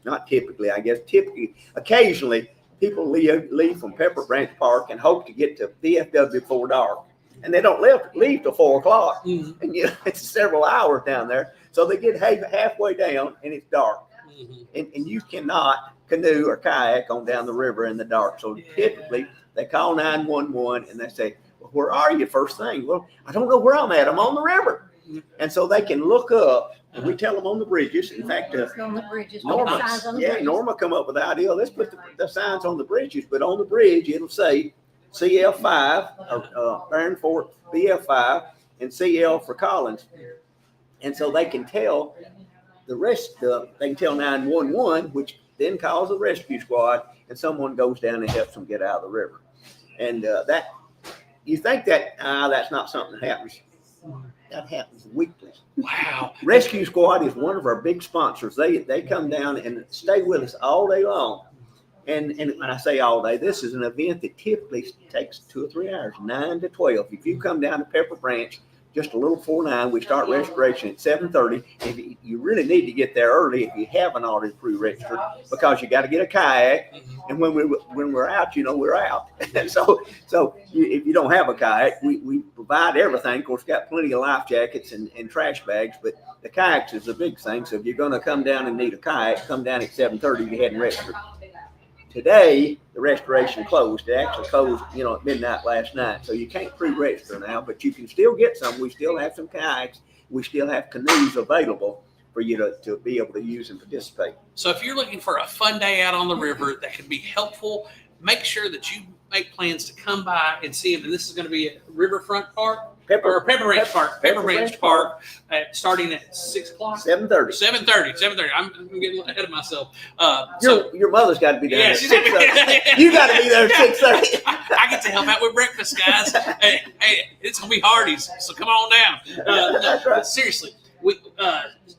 people leave from Pepper Branch Park and hope to get to VFW before dark. And they don't leave till 4 o'clock. Mm-hmm. And it's several hours down there. So they get halfway down and it's dark. Mm-hmm. And you cannot canoe or kayak on down the river in the dark. So typically they call 911 and they say, well, where are you first thing? Well, I don't know where I'm at. I'm on the river. Mm-hmm. And so they can look up. And we tell them on the bridges. In fact, on the bridges, Norma come up with the idea. Let's put the signs on the bridges, but on the bridge it'll say CL5 or Barron Fort BF5 and CL for Collins, and so they can tell the rest. They can tell 911, which then calls the rescue squad, and someone goes down and helps them get out of the river. And that you think that's not something that happens. That happens weekly. Wow. Rescue Squad is one of our big sponsors. They come down and stay with us all day long. And when I say all day, this is an event that typically takes 2 or 3 hours, 9 to 12. If you come down to Pepper Branch, just a little before 9, we start restoration at 7:30. If you really need to get there early if you haven't already pre-registered, because you got to get a kayak. And when we're out, we're out. And so if you don't have a kayak, we provide everything. Of course, got plenty of life jackets and trash bags, but the kayaks is the big thing. So if you're going to come down and need a kayak, come down at 7:30 if you hadn't registered. Today, the restoration closed. It actually closed, at midnight last night. So you can't pre-register now, but you can still get some. We still have some kayaks. We still have canoes available for you to be able to use and participate. So if you're looking for a fun day out on the river that can be helpful, make sure that you make plans to come by and see if this is going to be at Riverfront Park. Pepper Branch Park, starting at 6 o'clock. 7:30. 7:30. I'm getting ahead of myself. Your mother's got to be there. Yeah, at 6:30. You got to be there at 6:30. I get to help out with breakfast, guys. Hey, it's gonna be Hardee's, so come on down. That's right. Seriously,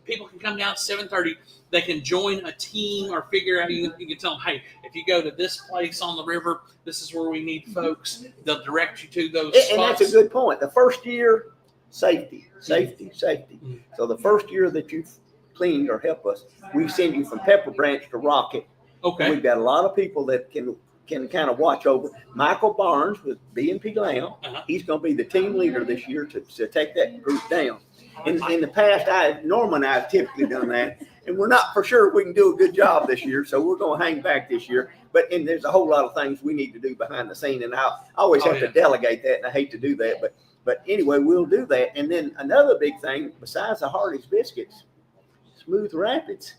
people can come down at 7:30. They can join a team or figure out. You can tell them, hey, if you go to this place on the river, this is where we need folks. They'll direct you to those spots. And that's a good point. The first year, safety. Mm-hmm. So the first year that you've cleaned or help us, we send you from Pepper Branch to Rocket. Okay. And we've got a lot of people that can kind of watch over. Michael Barnes with B&P Lamb. He's going to be the team leader this year to take that group down. In the past, Norma and I have typically done that. And we're not for sure if we can do a good job this year, so we're going to hang back this year. And there's a whole lot of things we need to do behind the scene, and I always have to delegate that, and I hate to do that. But anyway, we'll do that. And then another big thing, besides the Hardee's biscuits, Smooth Rapids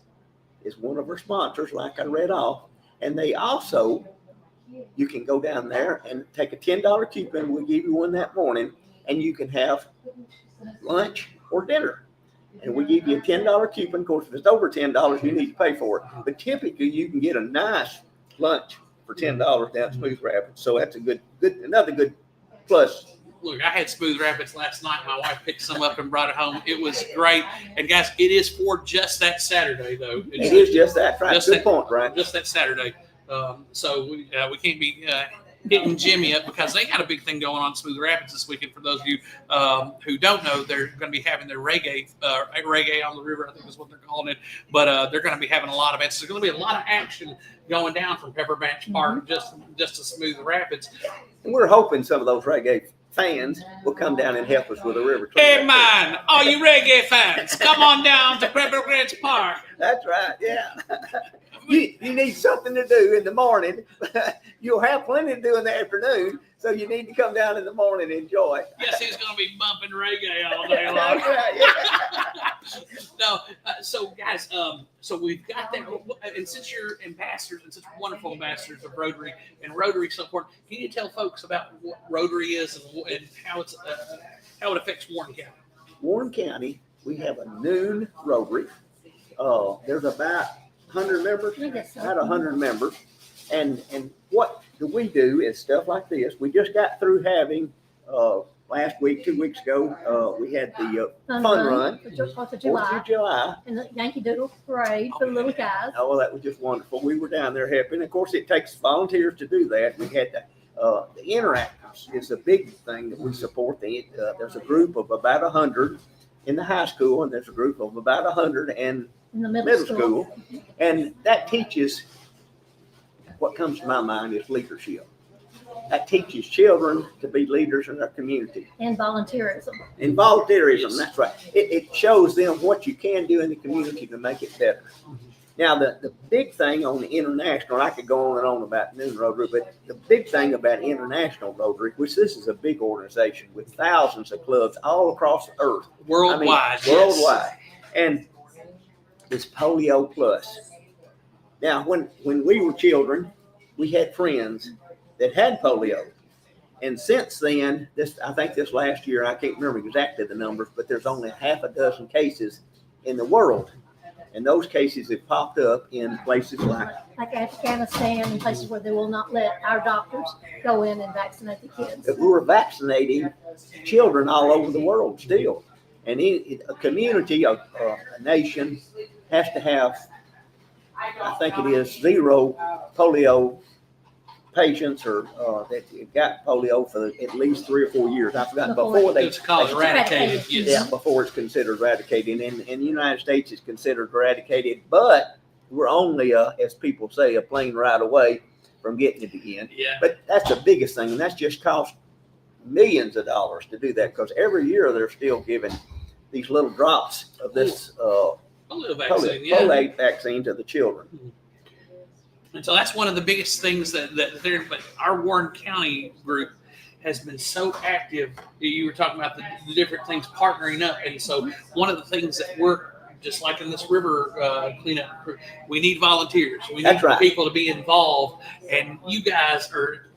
is one of our sponsors, like I read off. And they also, you can go down there and take a $10 coupon. We'll give you one that morning, and you can have lunch or dinner. And we give you a $10 coupon. Of course, if it's over $10, you need to pay for it. But typically, you can get a nice lunch for $10 down at Smooth Rapids. So that's another good plus. Look, I had Smooth Rapids last night. My wife picked some up and brought it home. It was great. And guys, it is for just that Saturday, though. It is just that, right? Good point, Brian. Just that Saturday. So we can't be hitting Jimmy up because they got a big thing going on in Smooth Rapids this weekend. For those of you who don't know, they're going to be having their reggae on the river, I think is what they're calling it. But they're going to be having a lot of events. There's going to be a lot of action going down from Pepper Branch Park just to Smooth Rapids. And we're hoping some of those reggae fans will come down and help us with the river. Hey man, all you reggae fans, come on down to Pepper Branch Park. That's right, yeah. You need something to do in the morning. You'll have plenty to do in the afternoon, so you need to come down in the morning and enjoy. Yes, he's going to be bumping reggae all day long. That's right, yeah. No, so guys, so we've got that, and since you're ambassadors and such wonderful ambassadors of Rotary, and Rotary is so important, can you tell folks about what Rotary is and how it's how it affects Warren County? Warren County, we have a noon Rotary. There's about 100 members, about 100 members, and what we do is stuff like this. We just got through having last week, 2 weeks ago, we had the fun run, 4th of July, and the Yankee Doodle parade for the little guys. Oh, that was just wonderful. We were down there helping. Of course, it takes volunteers to do that. We had the Interactors is a big thing that we support. There's a group of about 100 in the high school, and there's a group of about 100 in the middle school. And that teaches, what comes to my mind is leadership. That teaches children to be leaders in their community. And volunteerism. And volunteerism, that's right. It shows them what you can do in the community to make it better. Now, the big thing on the international, I could go on and on about Noon Rotary, but the big thing about International Rotary, which this is a big organization with thousands of clubs all across the earth. Worldwide. Worldwide. And it's Polio Plus. Now, when we were children, we had friends that had polio. And since then, I think this last year, I can't remember exactly the numbers, but there's only half a dozen cases in the world. And those cases have popped up in places like Afghanistan and places where they will not let our doctors go in and vaccinate the kids. But we were vaccinating children all over the world still. And a community, a nation has to have, I think it is 0 polio patients or that got polio for at least 3 or 4 years. I forgot before they call it eradicated. Yes. Yeah, before it's considered eradicated. And in the United States, it's considered eradicated, but we're only, as people say, a plane ride away from getting it again. Yeah. But that's the biggest thing, and that's just cost millions of dollars to do that, because every year they're still giving these little drops of this polio vaccine to the children. And so that's one of the biggest things that but our Warren County group has been so active. You were talking about the different things partnering up. And so one of the things that we're, just like in this river cleanup crew, we need volunteers. We need people to be involved. And you guys are,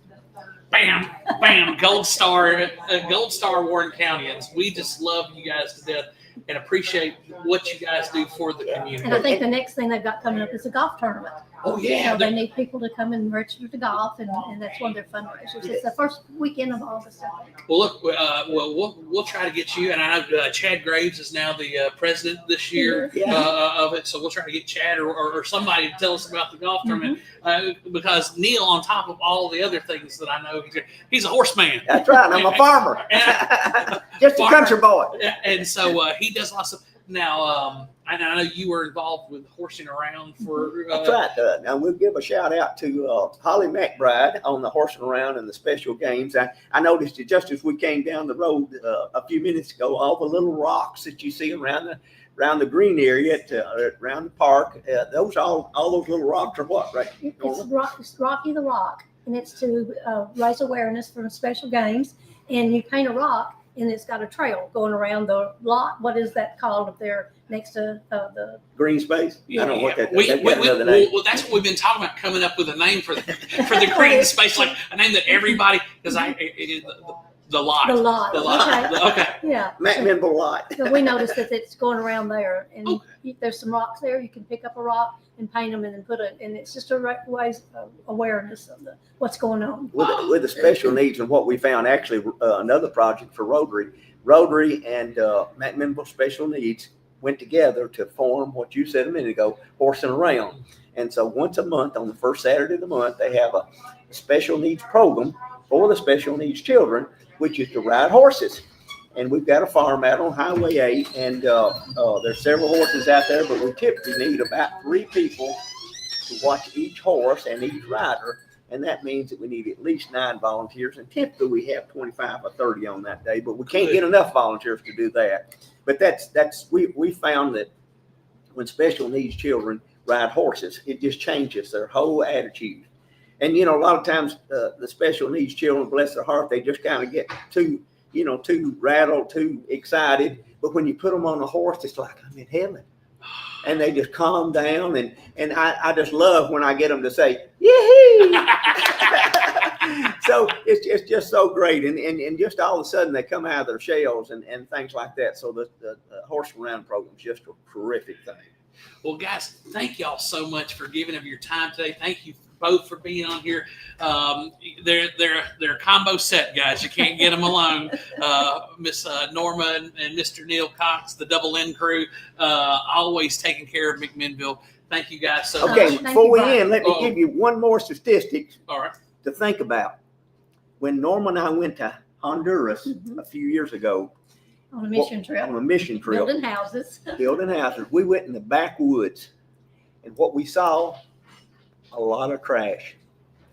bam, Gold Star Warren Countyans. We just love you guys to death and appreciate what you guys do for the community. And I think the next thing they've got coming up is a golf tournament. Oh, yeah. So they need people to come and register to golf, and that's one of their fundraisers. It's the first weekend of August, I think. Well, look, we'll try to get you, and I know Chad Graves is now the president this year of it, so we'll try to get Chad or somebody to tell us about the golf tournament, because Neil, on top of all the other things that I know, he's a horseman. That's right, I'm a farmer. Just a country boy. And so he does lots of. Now, I know you were involved with horsing around for. That's right. Now we'll give a shout out to Holly McBride on the horsing around and the special games. I noticed it just as we came down the road a few minutes ago. All the little rocks that you see around the green area around the park. All those little rocks are what, right? It's Rocky the Rock, and it's to raise awareness for special games. And you paint a rock, and it's got a trail going around the lot. What is that called up there next to the green space? I don't know what that is. Well, that's what we've been talking about, coming up with a name for the green space, like a name that everybody, because the lot. The lot. Okay. Yeah. McMinnville lot. So we noticed that it's going around there, and there's some rocks there. You can pick up a rock and paint them, and then put it. And it's just a ways of awareness of what's going on. With the special needs, and what we found actually another project for Rotary and McMinnville Special Needs went together to form what you said a minute ago, Horsing Around. And so once a month on the first Saturday of the month, they special needs program for the special needs children, which is to ride horses. And we've got a farm out on Highway 8, and there's several horses out there, but we typically need about 3 people to watch each horse and each rider. And that means that we need at least 9 volunteers. And typically we have 25 or 30 on that day, but we can't get enough volunteers to do that. But we found that when special needs children ride horses, it just changes their whole attitude. And, a lot of times the special needs children, bless their heart, they just kind of get too rattled, too excited. But when you put them on a horse, it's like I'm in heaven. And they just calm down. And I just love when I get them to say, yee-hee. So it's just so great. And just all of a sudden they come out of their shells and things like that. So the Horse Around program is just a terrific thing. Well, guys, thank y'all so much for giving of your time today. Thank you both for being on here. They're a combo set, guys. You can't get them alone. Miss Norma and Mr. Neil Cox, the Double N crew, always taking care of McMinnville. Thank you guys so much. Okay, before we end, let me give you one more statistic to think about. When Norma and I went to Honduras a few years ago, On a mission trip. Building houses. We went in the backwoods, and what we saw, a lot of trash.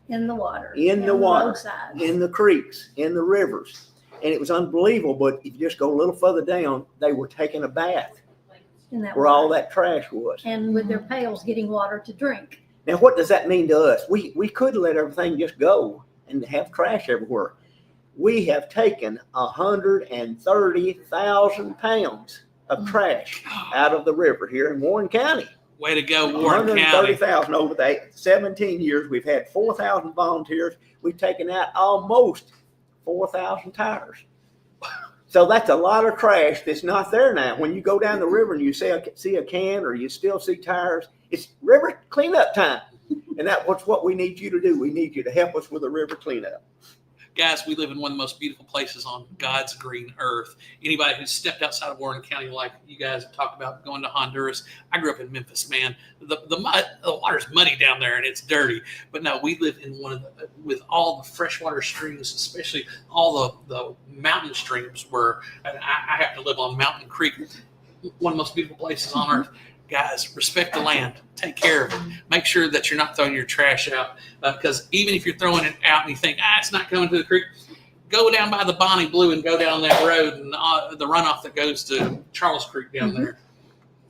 In the water. In the water, roadsides. in the creeks, in the rivers. And it was unbelievable, but if you just go a little further down, they were taking a bath In that where water. all that trash was. And with their pails getting water to drink. Now, what does that mean to us? We could let everything just go and have trash everywhere. We have taken 130,000 pounds of trash out of the river here in Warren County. Way to go, Warren County. 130,000 over the 17 years. We've had 4,000 volunteers. We've taken out almost 4,000 tires. So that's a lot of trash that's not there now. When you go down the river and you see a can or you still see tires, it's river cleanup time. And that's what we need you to do. We need you to help us with the river cleanup. Guys, we live in one of the most beautiful places on God's green earth. Anybody who's stepped outside of Warren County, like you guys have talked about going to Honduras. I grew up in Memphis, man. The water's muddy down there and it's dirty. But no, we live in with all the freshwater streams, especially all the mountain streams where I have to live on Mountain Creek, one of the most beautiful places on earth. Guys, respect the land. Take care of it. Make sure that you're not throwing your trash out. Because even if you're throwing it out and you think, it's not going to the creek, go down by the Bonnie Blue and go down that road and the runoff that goes to Charles Creek down there.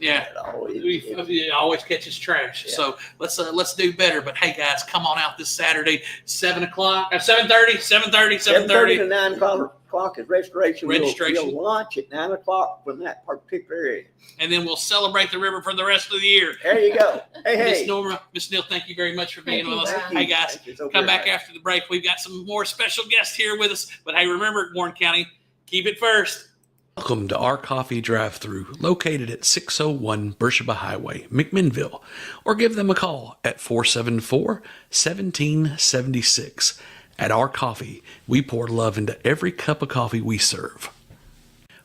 Yeah, it always catches trash. Yeah. So let's do better. But hey, guys, come on out this Saturday, 7:30 to 9 o'clock is registration. We'll launch at 9 o'clock from that particular area. And then we'll celebrate the river for the rest of the year. There you go. Hey. Miss Norma, Miss Neil, thank you very much for being with us. Hey, guys, come back after the break. We've got some more special guests here with us. But hey, remember, Warren County, keep it first. Welcome to our coffee drive-thru, located at 601 Beersheba Highway, McMinnville, or give them a call at 474-1776. At Our Coffee, we pour love into every cup of coffee we serve.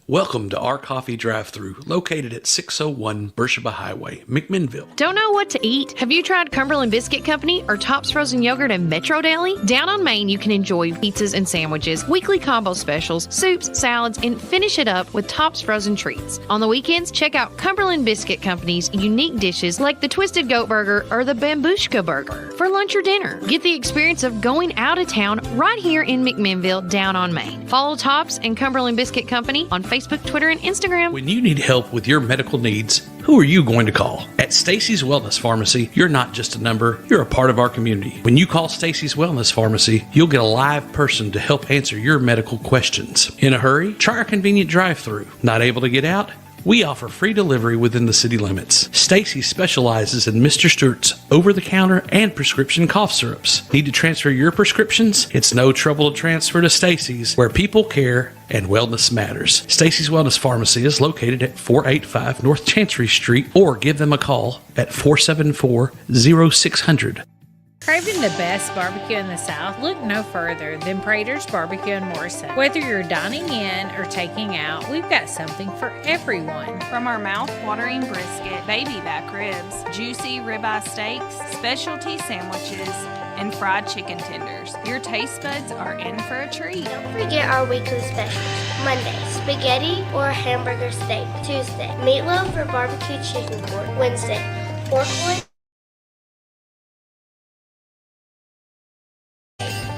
Welcome to our coffee drive-thru, located at 601 Beersheba Highway, McMinnville. Don't know what to eat? Have you tried Cumberland Biscuit Company or Tops Frozen Yogurt and Metro Deli? Down on Main, you can enjoy pizzas and sandwiches, weekly combo specials, soups, salads, and finish it up with Tops Frozen Treats. On the weekends, check out Cumberland Biscuit Company's unique dishes like the Twisted Goat Burger or the Bambushka Burger. For lunch or dinner, get the experience of going out of town right here in McMinnville, down on Main. Follow Tops and Cumberland Biscuit Company on Facebook, Twitter, and Instagram. When you need help with your medical needs, who are you going to call? At Stacy's Wellness Pharmacy, you're not just a number, you're a part of our community. When you call Stacy's Wellness Pharmacy, you'll get a live person to help answer your medical questions. In a hurry? Try our convenient drive-thru. Not able to get out? We offer free delivery within the city limits. Stacy specializes in Mr. Stewart's over-the-counter and prescription cough syrups. Need to transfer your prescriptions? It's no trouble to transfer to Stacy's, where people care and wellness matters. Stacy's Wellness Pharmacy is located at 485 North Chancery Street, or give them a call at 474-0600. Craving the best barbecue in the South? Look no further than Prater's Barbecue in Morrison. Whether you're dining in or taking out, we've got something for everyone. From our mouth-watering brisket, baby back ribs, juicy ribeye steaks, specialty sandwiches, and fried chicken tenders. Your taste buds are in for a treat. Don't forget our weekly specials. Monday, spaghetti or hamburger steak. Tuesday, meatloaf or barbecue chicken pork. Wednesday, pork loin.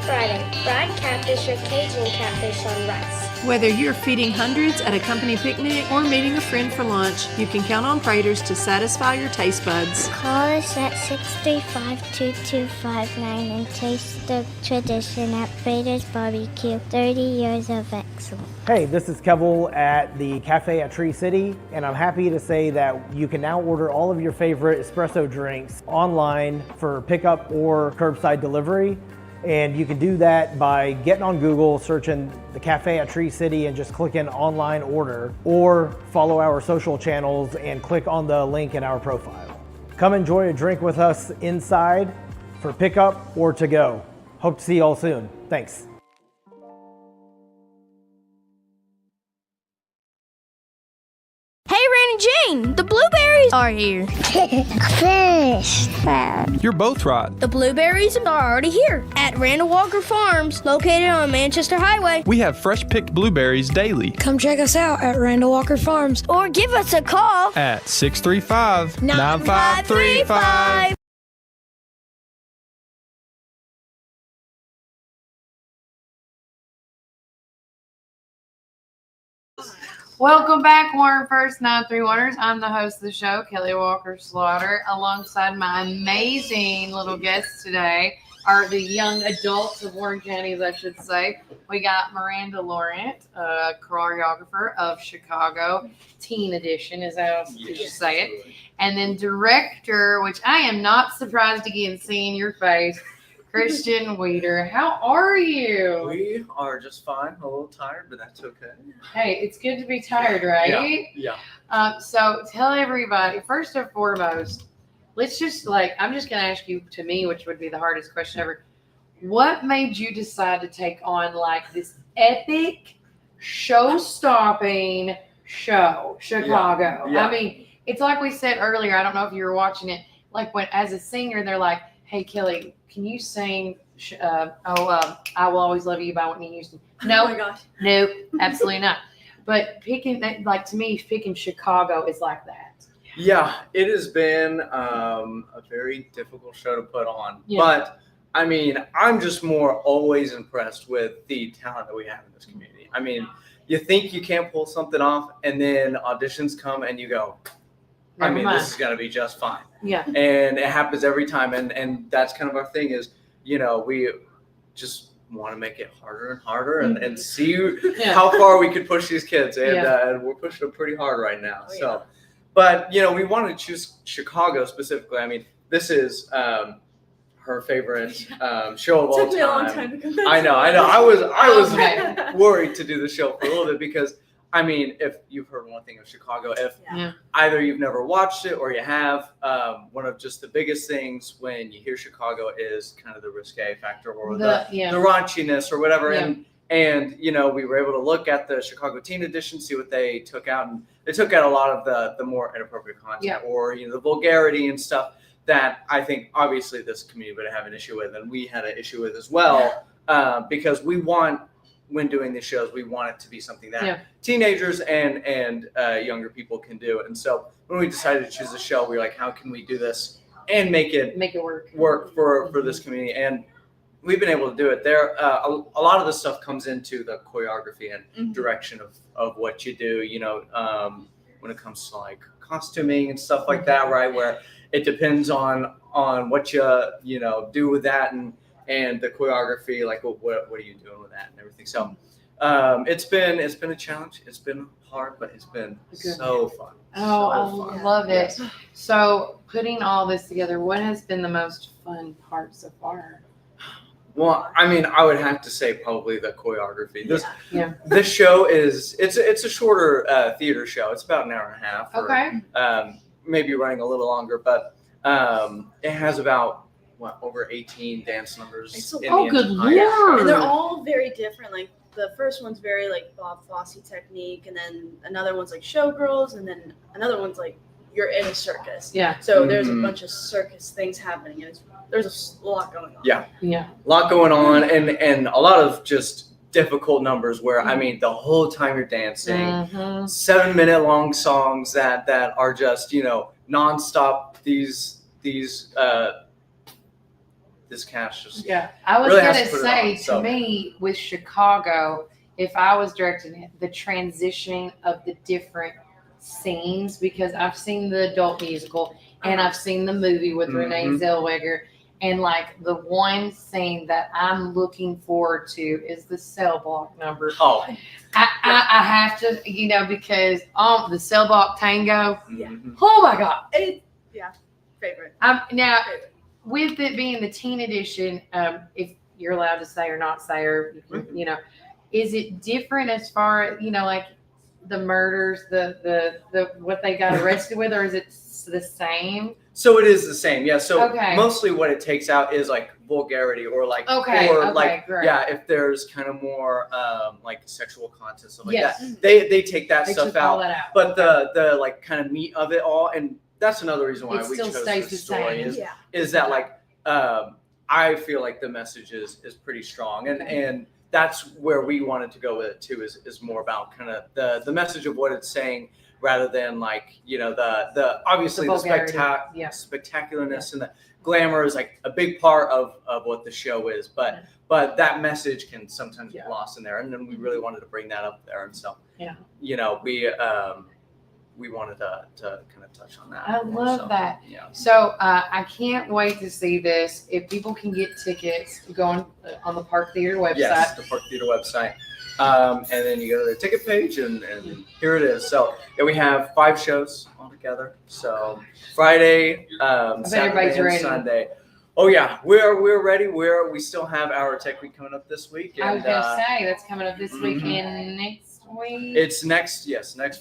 Friday, fried catfish or Cajun catfish on rice. Whether you're feeding hundreds at a company picnic or meeting a friend for lunch, you can count on Praters to satisfy your taste buds. Call us at 635-2259 and taste the tradition at Praters Barbecue. 30 years of excellence. Hey, this is Kevel at the Cafe at Tree City, and I'm happy to say that you can now order all of your favorite espresso drinks online for pickup or curbside delivery. And you can do that by getting on Google, searching the Cafe at Tree City and just clicking online order, or follow our social channels and click on the link in our profile. Come enjoy a drink with us inside for pickup or to go. Hope to see you all soon. Thanks. Hey, Randy Jane, the blueberries are here. Fish. You're both right. The blueberries are already here at Randall Walker Farms, located on Manchester Highway. We have fresh picked blueberries daily. Come check us out at Randall Walker Farms or give us a call at 635-9535. Welcome back, Warren First 931ers. I'm the host of the show, Kelly Walker Slaughter, alongside my amazing little guests today, or the young adults of Warren County, as I should say. We got Miranda Laurent, choreographer of Chicago, Teen Edition, is how you should say it. And then director, which I am not surprised again seeing your face, Christian Weeder. How are you? We are just fine. A little tired, but that's okay. Hey, it's good to be tired, right? Yeah. So tell everybody, first and foremost, let's just I'm just going to ask you, to me, which would be the hardest question ever. What made you decide to take on this epic, show-stopping show, Chicago? Yeah. I mean, it's like we said earlier. I don't know if you were watching it. When as a singer, they're like, "Hey, Kelly, can you sing I Will Always Love You by Whitney Houston?" No. Oh my gosh. Nope, absolutely not. But picking to me, picking Chicago is like that. Yeah, it has been a very difficult show to put on. Yeah. But, I mean, I'm just always impressed with the talent that we have in this community. I mean, you think you can't pull something off, and then auditions come and you go, this is going to be just fine. Yeah. And it happens every time. And that's kind of our thing is, we just want to make it harder and harder and see how far we could push these kids. And we're pushing them pretty hard right now. But, we wanted to choose Chicago specifically. I mean, this is her favorite show of all time. Took me a long time to convince I know. I was worried to do the show for a little bit because, I mean, if you've heard one thing of Chicago, if either you've never watched it or you have, one of just the biggest things when you hear Chicago is kind of the risque factor or the raunchiness or whatever. Yeah. And we were able to look at the Chicago Teen Edition, see what they took out. And they took out a lot of the more inappropriate content or, the vulgarity and stuff that I think obviously this community would have an issue with. And we had an issue with as well because we want, when doing these shows, we want it to be something that teenagers and younger people can do. And so when we decided to choose the show, we were like, how can we do this and make it work for this community? And we've been able to do it. There, a lot of the stuff comes into the choreography and direction of what you do. When it comes to costuming and stuff like that, right? Where it depends on what you do with that and the choreography, what are you doing with that and everything. So it's been a challenge. It's been hard, but it's been so fun. Oh, I love it. So putting all this together, what has been the most fun part so far? Well, I mean, I would have to say probably the choreography. This show it's a shorter theater show. It's about an hour and a half. Okay. Maybe running a little longer, but it has about over 18 dance numbers. Good Lord! And they're all very different. The first one's very Bob Fosse technique, and then another one's Showgirls, and then another one's you're in a circus. Yeah. So there's a Mhm. bunch of circus things happening, and there's a lot going on. Yeah. Yeah. A lot going on, and a lot of just difficult numbers where, I mean, the whole time you're dancing, 7-minute long songs that are just, nonstop. This cast just I was really has gonna to put it say, on, so. to me, with Chicago, if I was directing it, the transition of the different scenes, because I've seen the adult musical and I've seen the movie with Renee Mhm. Zellweger, and like the one scene that I'm looking forward to is the cell block number. Oh. I have to, because the cell block tango. Yeah. Oh my God. Favorite. Now, with it being the teen edition, if you're allowed to say or not say, or is it different as far like the murders, the what they got arrested with, or is it the same? So it is the same, yeah. So Okay. mostly what it takes out is like vulgarity or like, Okay, or okay, like, great. yeah, if there's kind of more like sexual content, stuff like Yes. that, they take that They stuff took all out. that out. But the like kind of meat of it all, and that's another reason why It we still chose stays this the story same. is, Yeah. is that like I feel like the message is pretty strong, and that's where we wanted to go with it too, is more about kind of the message of what it's saying, rather than like the obviously the vulgarity. spectacularness and the glamour is like a big part of what the show is, but that message can sometimes get lost in there, and then we really wanted to bring that up there, and so we wanted to kind of touch on that. I love so, that. Yeah. So I can't wait to see this. If people can get tickets, going on the Park Theater website. Yes, the Park Theater website. And then you go to the ticket page, and here it is. So we have 5 shows altogether. So Friday, Saturday, everybody's and ready. Sunday. Oh yeah, we're ready. We still have our Tech Week coming up this week. I was and, gonna say that's coming up this week mhm. and next week. It's next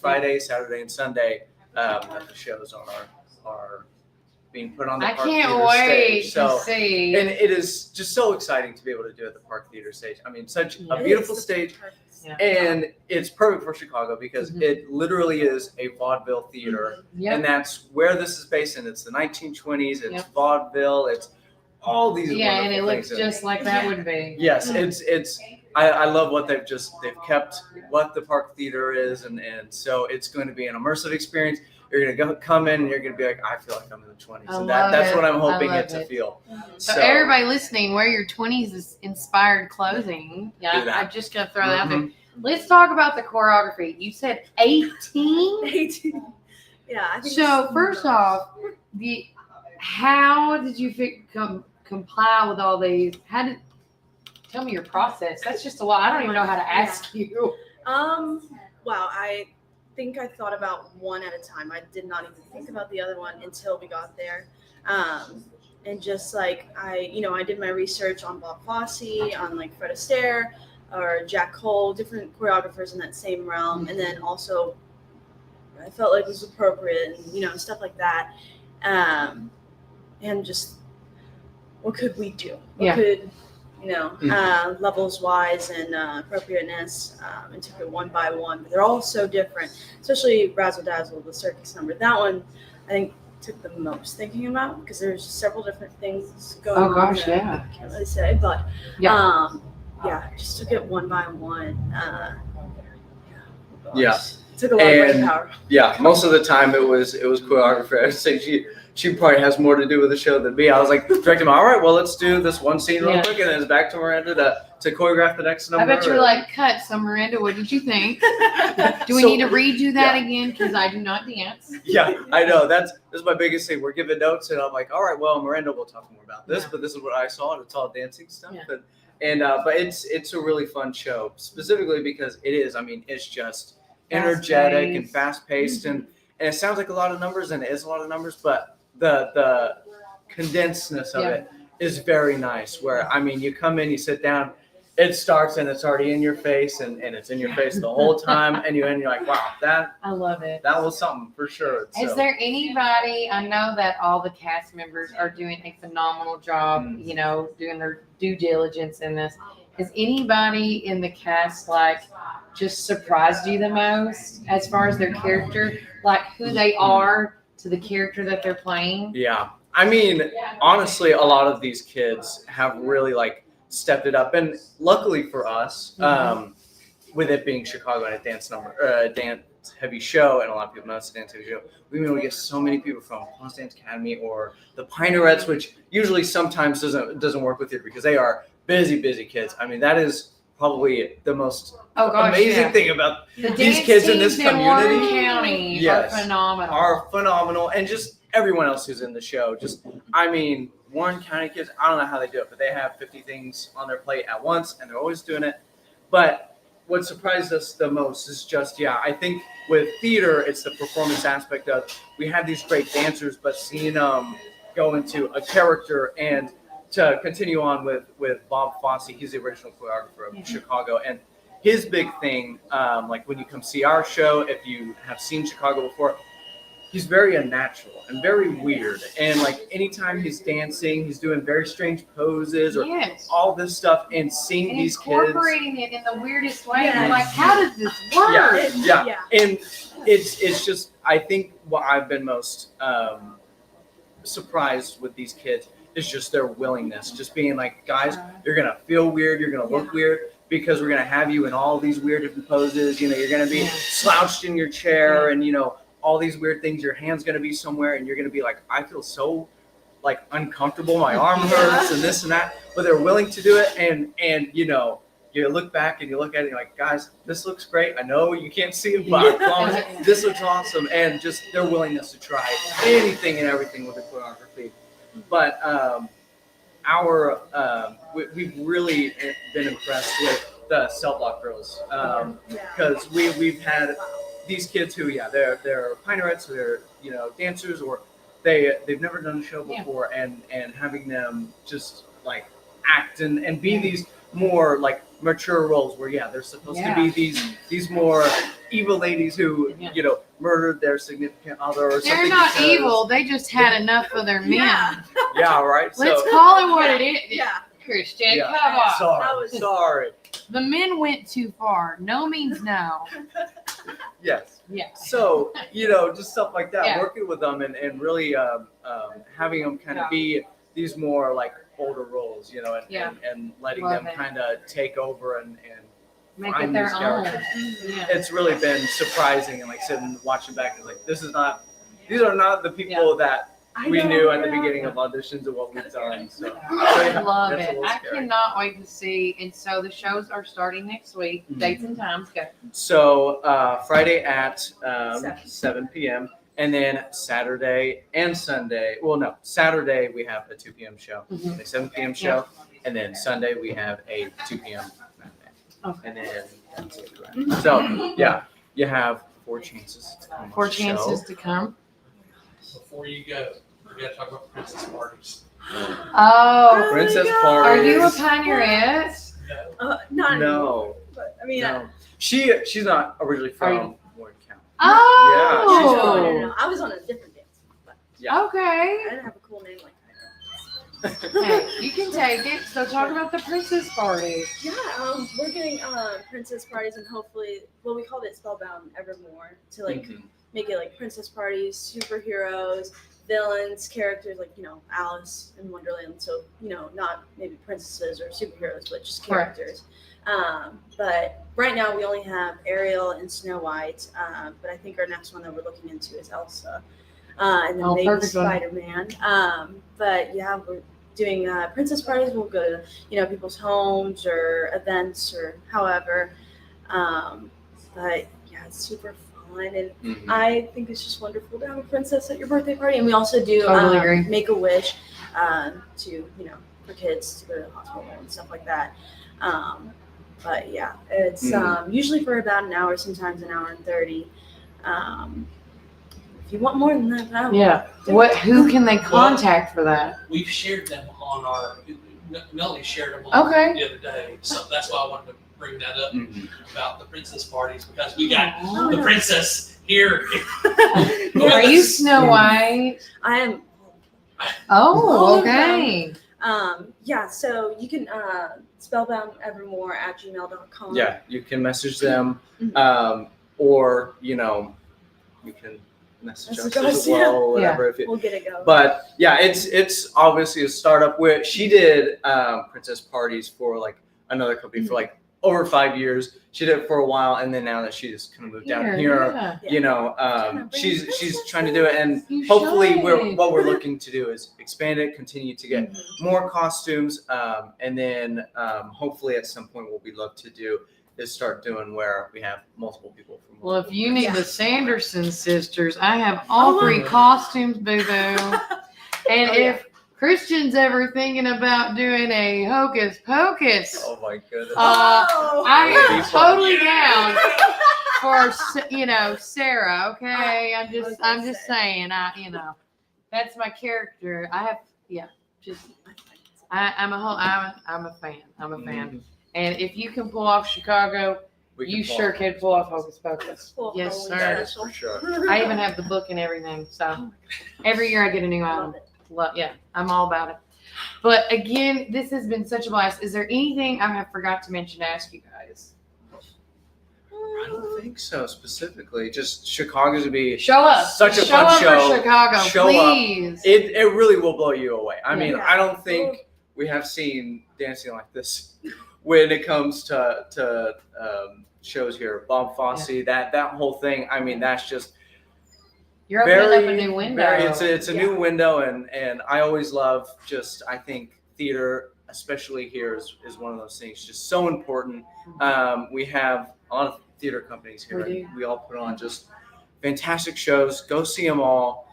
Friday, Saturday, and Sunday that the shows are being put on the I Park can't Theater wait stage. to So, see. and it is just so exciting to be able to do it at the Park Theater stage. I mean, such a beautiful stage, and it's perfect for Chicago because it literally is a vaudeville theater, Yep. and that's where this is based in. It's the 1920s. It's Yep. vaudeville. It's all these Yeah, and it wonderful looks things in it. just like that would be. Yes, it's I love what they've kept what the Park Theater is, and so it's going to be an immersive experience. You're going to come in and you're going to be like, I feel like I'm in the 20s, I and love that's it. what I'm I hoping love it to it. feel. So everybody listening, wear your 20s inspired clothing. Do Yeah, that. I'm just gonna throw that out there. Mhm. Let's talk about the choreography. You said 18? 18. Yeah. I think So it's- first off, how did you comply with all these? Tell me your process. That's just a lot. I don't even know how to ask you. Wow, I think I thought about one at a time. I did not even think about the other one until we got there. And just like I did my research on Bob Fosse, on like Fred Astaire or Jack Cole, different choreographers in that same realm. And then also I felt like it was appropriate and, stuff like that. And just what could we do? What could, levels wise and appropriateness, and took it one by one. But they're all so different, especially Razzle Dazzle, the circus number. That one, I think, took the most thinking about because there's several different things going on. Oh gosh, that yeah. I can't really say, but just took it one by one. Yeah. It took a lot of brain power. Yeah, most of the time it was choreography. I would say she probably has more to do with the show than me. I was like directing, all right, well, let's do this one scene real quick, and then it's back to Miranda to choreograph the next number. I bet you're like, cut. So Miranda, what did you think? Do we need to redo that again? Because I do not dance. Yeah, I know. That's my biggest thing. We're giving notes, and I'm like, all right, well, Miranda, we'll talk more about this, but this is what I saw, and it's all dancing stuff. Yeah. But it's a really fun show, specifically because it is. I mean, it's just energetic and fast paced, and it sounds like a lot of numbers, and it is a lot of numbers, but the condensedness of it is very nice. Where I mean, you come in, you sit down, it starts, and it's already in your face, and it's in your face the whole time, and you're like, wow, I love it. That was something for sure. Is there anybody? I know that all the cast members are doing a phenomenal job. Doing their due diligence in this. Is anybody in the cast just surprised you the most as far as their character, like who they are to the character that they're playing. Yeah. I mean, honestly, a lot of these kids have really like stepped it up, and luckily for us, with it being Chicago and a dance heavy show, and a lot of people know it's a dance heavy show, we get so many people from Ponce Dance Academy or the Pinerettes, which usually sometimes doesn't work with it because they are busy kids. I mean, that is probably the most amazing thing about these kids in this community. Warren County are phenomenal. And just everyone else who's in the show. Just, I mean, Warren County kids, I don't know how they do it, but they have 50 things on their plate at once, and they're always doing it. But what surprised us the most is just, I think with theater, it's the performance aspect of, we have these great dancers, but seeing them go into a character, and to continue on with Bob Fosse, he's the original choreographer of Chicago, and his big thing, like when you come see our show, if you have seen Chicago before, he's very unnatural and very weird. And like anytime he's dancing, he's doing very strange poses or all this stuff, and seeing these kids incorporating it in the weirdest way. I'm like, how does this work? Yeah. And it's just, I think what I've been most surprised with these kids is just their willingness, just being like, guys, you're gonna feel weird, you're gonna look weird, because we're gonna have you in all these weird different poses. You know, you're gonna be slouched in your chair, and all these weird things. Your hand's gonna be somewhere, and you're gonna be like, I feel so like uncomfortable. My arm hurts, and this and that. But they're willing to do it, and you look back and you look at it, and you're like, guys, this looks great. I know you can't see it, but I promise this looks awesome. And just their willingness to try anything and everything with the choreography. But we've really been impressed with the Cell Block girls, because we've had these kids who, they're Pinerettes, they're dancers, or they've never done a show before, and having them just like act and be these more like mature roles where they're supposed to be these more evil ladies who murdered their significant other or something. They're not evil. They just had enough of their men. Yeah, right. Let's call it what it is. Yeah, Christian, come on. Sorry. The men went too far. No means no. Yes. Yeah. So, just stuff like that, working with them and really having them kind of be these more like older roles, and letting them kind of take over and make find it their these own. characters. It's really been surprising, and like sitting watching back, it's like, these are not the people that we knew at the beginning of auditions of what we've done. So I love it. I cannot wait to see. And so the shows are starting next week. Dates and times, go. So Friday at 7 p.m. and then Saturday and Sunday. Well, no, Saturday we have a 2 p.m. show, a 7 p.m. show, and then Sunday we have a 2 p.m. matinee. And then that's it, right? So you have 4 chances. To come. Before you go, we got to talk about princess parties. Oh, princess parties. Are you a Pinerette? Not No. anymore, but I mean, no. She's not originally from Warren County. Oh. No. I was on a different dance. But Okay. I didn't have a cool name like that. Hey, you can take it. So talk about the princess parties. Yeah, we're getting princess parties, and hopefully, we called it Spellbound Evermore to make it like princess parties, superheroes, villains, characters like Alice in Wonderland. So not maybe princesses or superheroes, but just characters. But right now we only have Ariel and Snow White. But I think our next one that we're looking into is Elsa, and then maybe Spider-Man. But we're doing princess parties. We'll go to people's homes or events or however. But it's super fun. And I think it's just wonderful to have a princess at your birthday party. And we also do Make a Wish to for kids to go to the hospital and stuff like that. But it's usually for about an hour, sometimes an hour and 30. If you want more than that, Who can they contact for that? We've shared them on our. Melanie shared them on the other day, so that's why I wanted to bring that up about the princess parties, because we got the princess here. Are you Snow White? I am. Oh, okay. So you can spellboundevermore@gmail.com. Yeah, you can message them, or you can message That's us as well, or whatever. If we'll get it going. But yeah, it's obviously a startup where she did princess parties for like another company for like over 5 years. She did it for a while, and then now that she just kind of moved down here, you know, she's trying to do it, and hopefully what we're looking to do is expand it, continue to get more costumes, and then hopefully at some point what we'd love to do is start doing where we have multiple people from. Well, if you need the Sanderson sisters, I have all 3 costumes, boo-boo. And if Christian's ever thinking about doing a hocus pocus, oh my goodness, I am totally down for, you know, Sarah. Okay, I'm just saying, you know, that's my character. I have, I'm a fan. I'm a fan. And if you can pull off Chicago, you sure can pull off Hocus Pocus. Yes, sir. That is for sure. I even have the book and everything. So every year I get a new item. Yeah, I'm all about it. But again, this has been such a blast. Is there anything I have forgot to mention to ask you guys? I don't think so specifically. Just Chicago's to be show up. Such a show fun up show. For Chicago, show please. Up. It really will blow you away. I mean, I don't think we have seen dancing like this when it comes to shows here. Bob Fosse, that whole thing. I mean, that's just you're opening up a new window. It's a new window, and I always love I think theater, especially here, is one of those things just so important. We have a lot of theater companies here. We all put on just fantastic shows. Go see them all.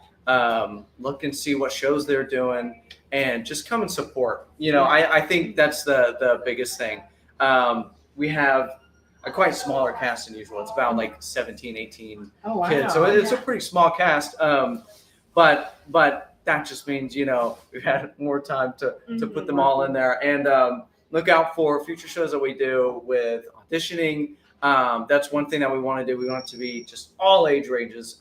Look and see what shows they're doing, and just come and support. You know, I think that's the biggest thing. We have a quite smaller cast than usual. It's about like 17, 18 kids. So it's a pretty small cast. But that just means, you know, we've had more time to put them all in there. And look out for future shows that we do with auditioning. That's one thing that we want to do. We want it to be just all age ranges.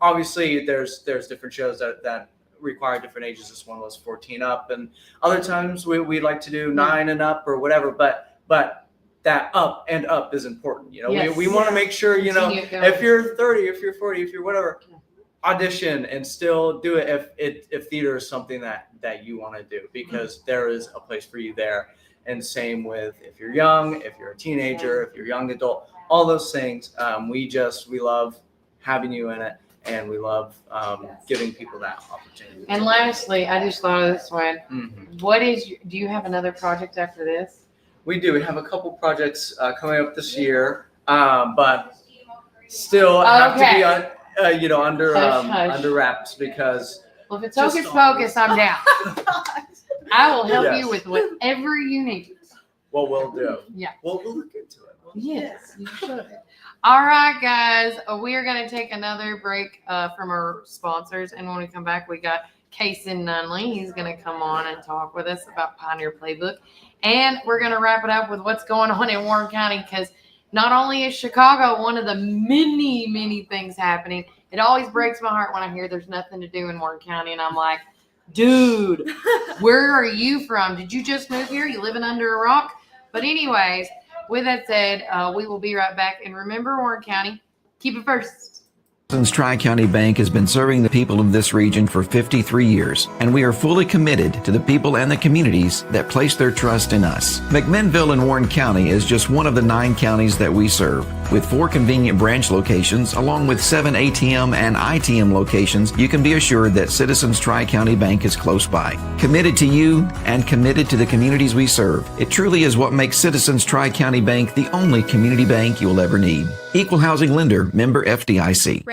Obviously, there's different shows that require different ages. This one was 14 up. And other times we'd like to do 9 and up or whatever. But that up and up is important. You know, we want to make sure, you know, if you're 30, if you're 40, if you're whatever, audition and still do it if theater is something that you want to do, because there is a place for you there. And same with if you're young, if you're a teenager, if you're a young adult, all those things. We love having you in it, and we love giving people that opportunity. And lastly, I just thought of this one. Do you have another project after this? We do. We have a couple projects coming up this year, but still have to be under wraps, because. Well, if it's Hocus Pocus, I'm down. I will help you with whatever you need. What we'll do. Yeah. We'll look into it. Yes, you should. All right, guys. We are going to take another break from our sponsors, and when we come back, we got Kason Nunley. He's going to come on and talk with us about Pioneer Playbook. And we're going to wrap it up with what's going on in Warren County, because not only is Chicago one of the many, many things happening, it always breaks my heart when I hear there's nothing to do in Warren County. And I'm like, dude, where are you from? Did you just move here? You living under a rock? But anyways, with that said, we will be right back. And remember, Warren County, keep it first. Citizens Tri-County Bank has been serving the people of this region for 53 years, and we are fully committed to the people and the communities that place their trust in us. McMinnville in Warren County is just one of the 9 counties that we serve. With 4 convenient branch locations, along with 7 ATM and ITM locations, you can be assured that Citizens Tri-County Bank is close by. Committed to you and committed to the communities we serve. It truly is what makes Citizens Tri-County Bank the only community bank you'll ever need. Equal housing lender, member FDIC.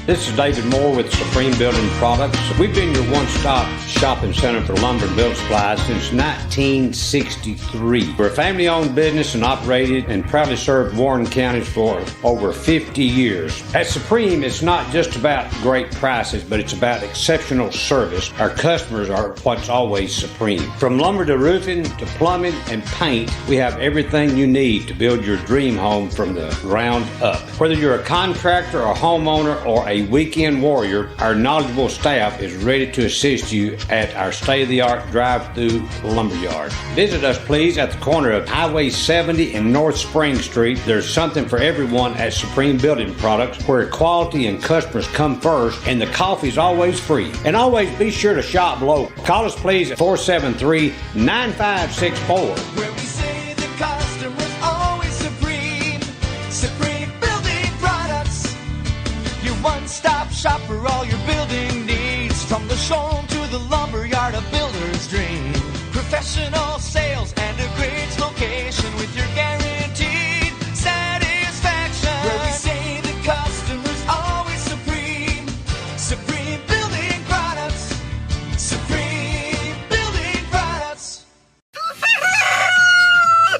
This is David Moore with Supreme Building Products. We've been your one-stop shopping center for lumber and building supplies since 1963. We're a family-owned business and operated and proudly served Warren County for over 50 years. At Supreme, it's not just about great prices, but it's about exceptional service. Our customers are what's always supreme. From lumber to roofing to plumbing and paint, we have everything you need to build your dream home from the ground up. Whether you're a contractor, a homeowner, or a weekend warrior, our knowledgeable staff is ready to assist you at our state-of-the-art drive-through lumberyard. Visit us, please, at the corner of Highway 70 and North Spring Street. There's something for everyone at Supreme Building Products, where quality and customers come first, and the coffee's always free. And always be sure to shop local. Call us, please, at 473-9564. Where we say the customer's always supreme. Supreme Building Products. Your one-stop shop for all your building needs. From the showroom to the lumberyard, a builder's dream. Professional sales and a great location with your guaranteed satisfaction. Where we say the customer's always supreme. Supreme Building Products. Supreme Building Products.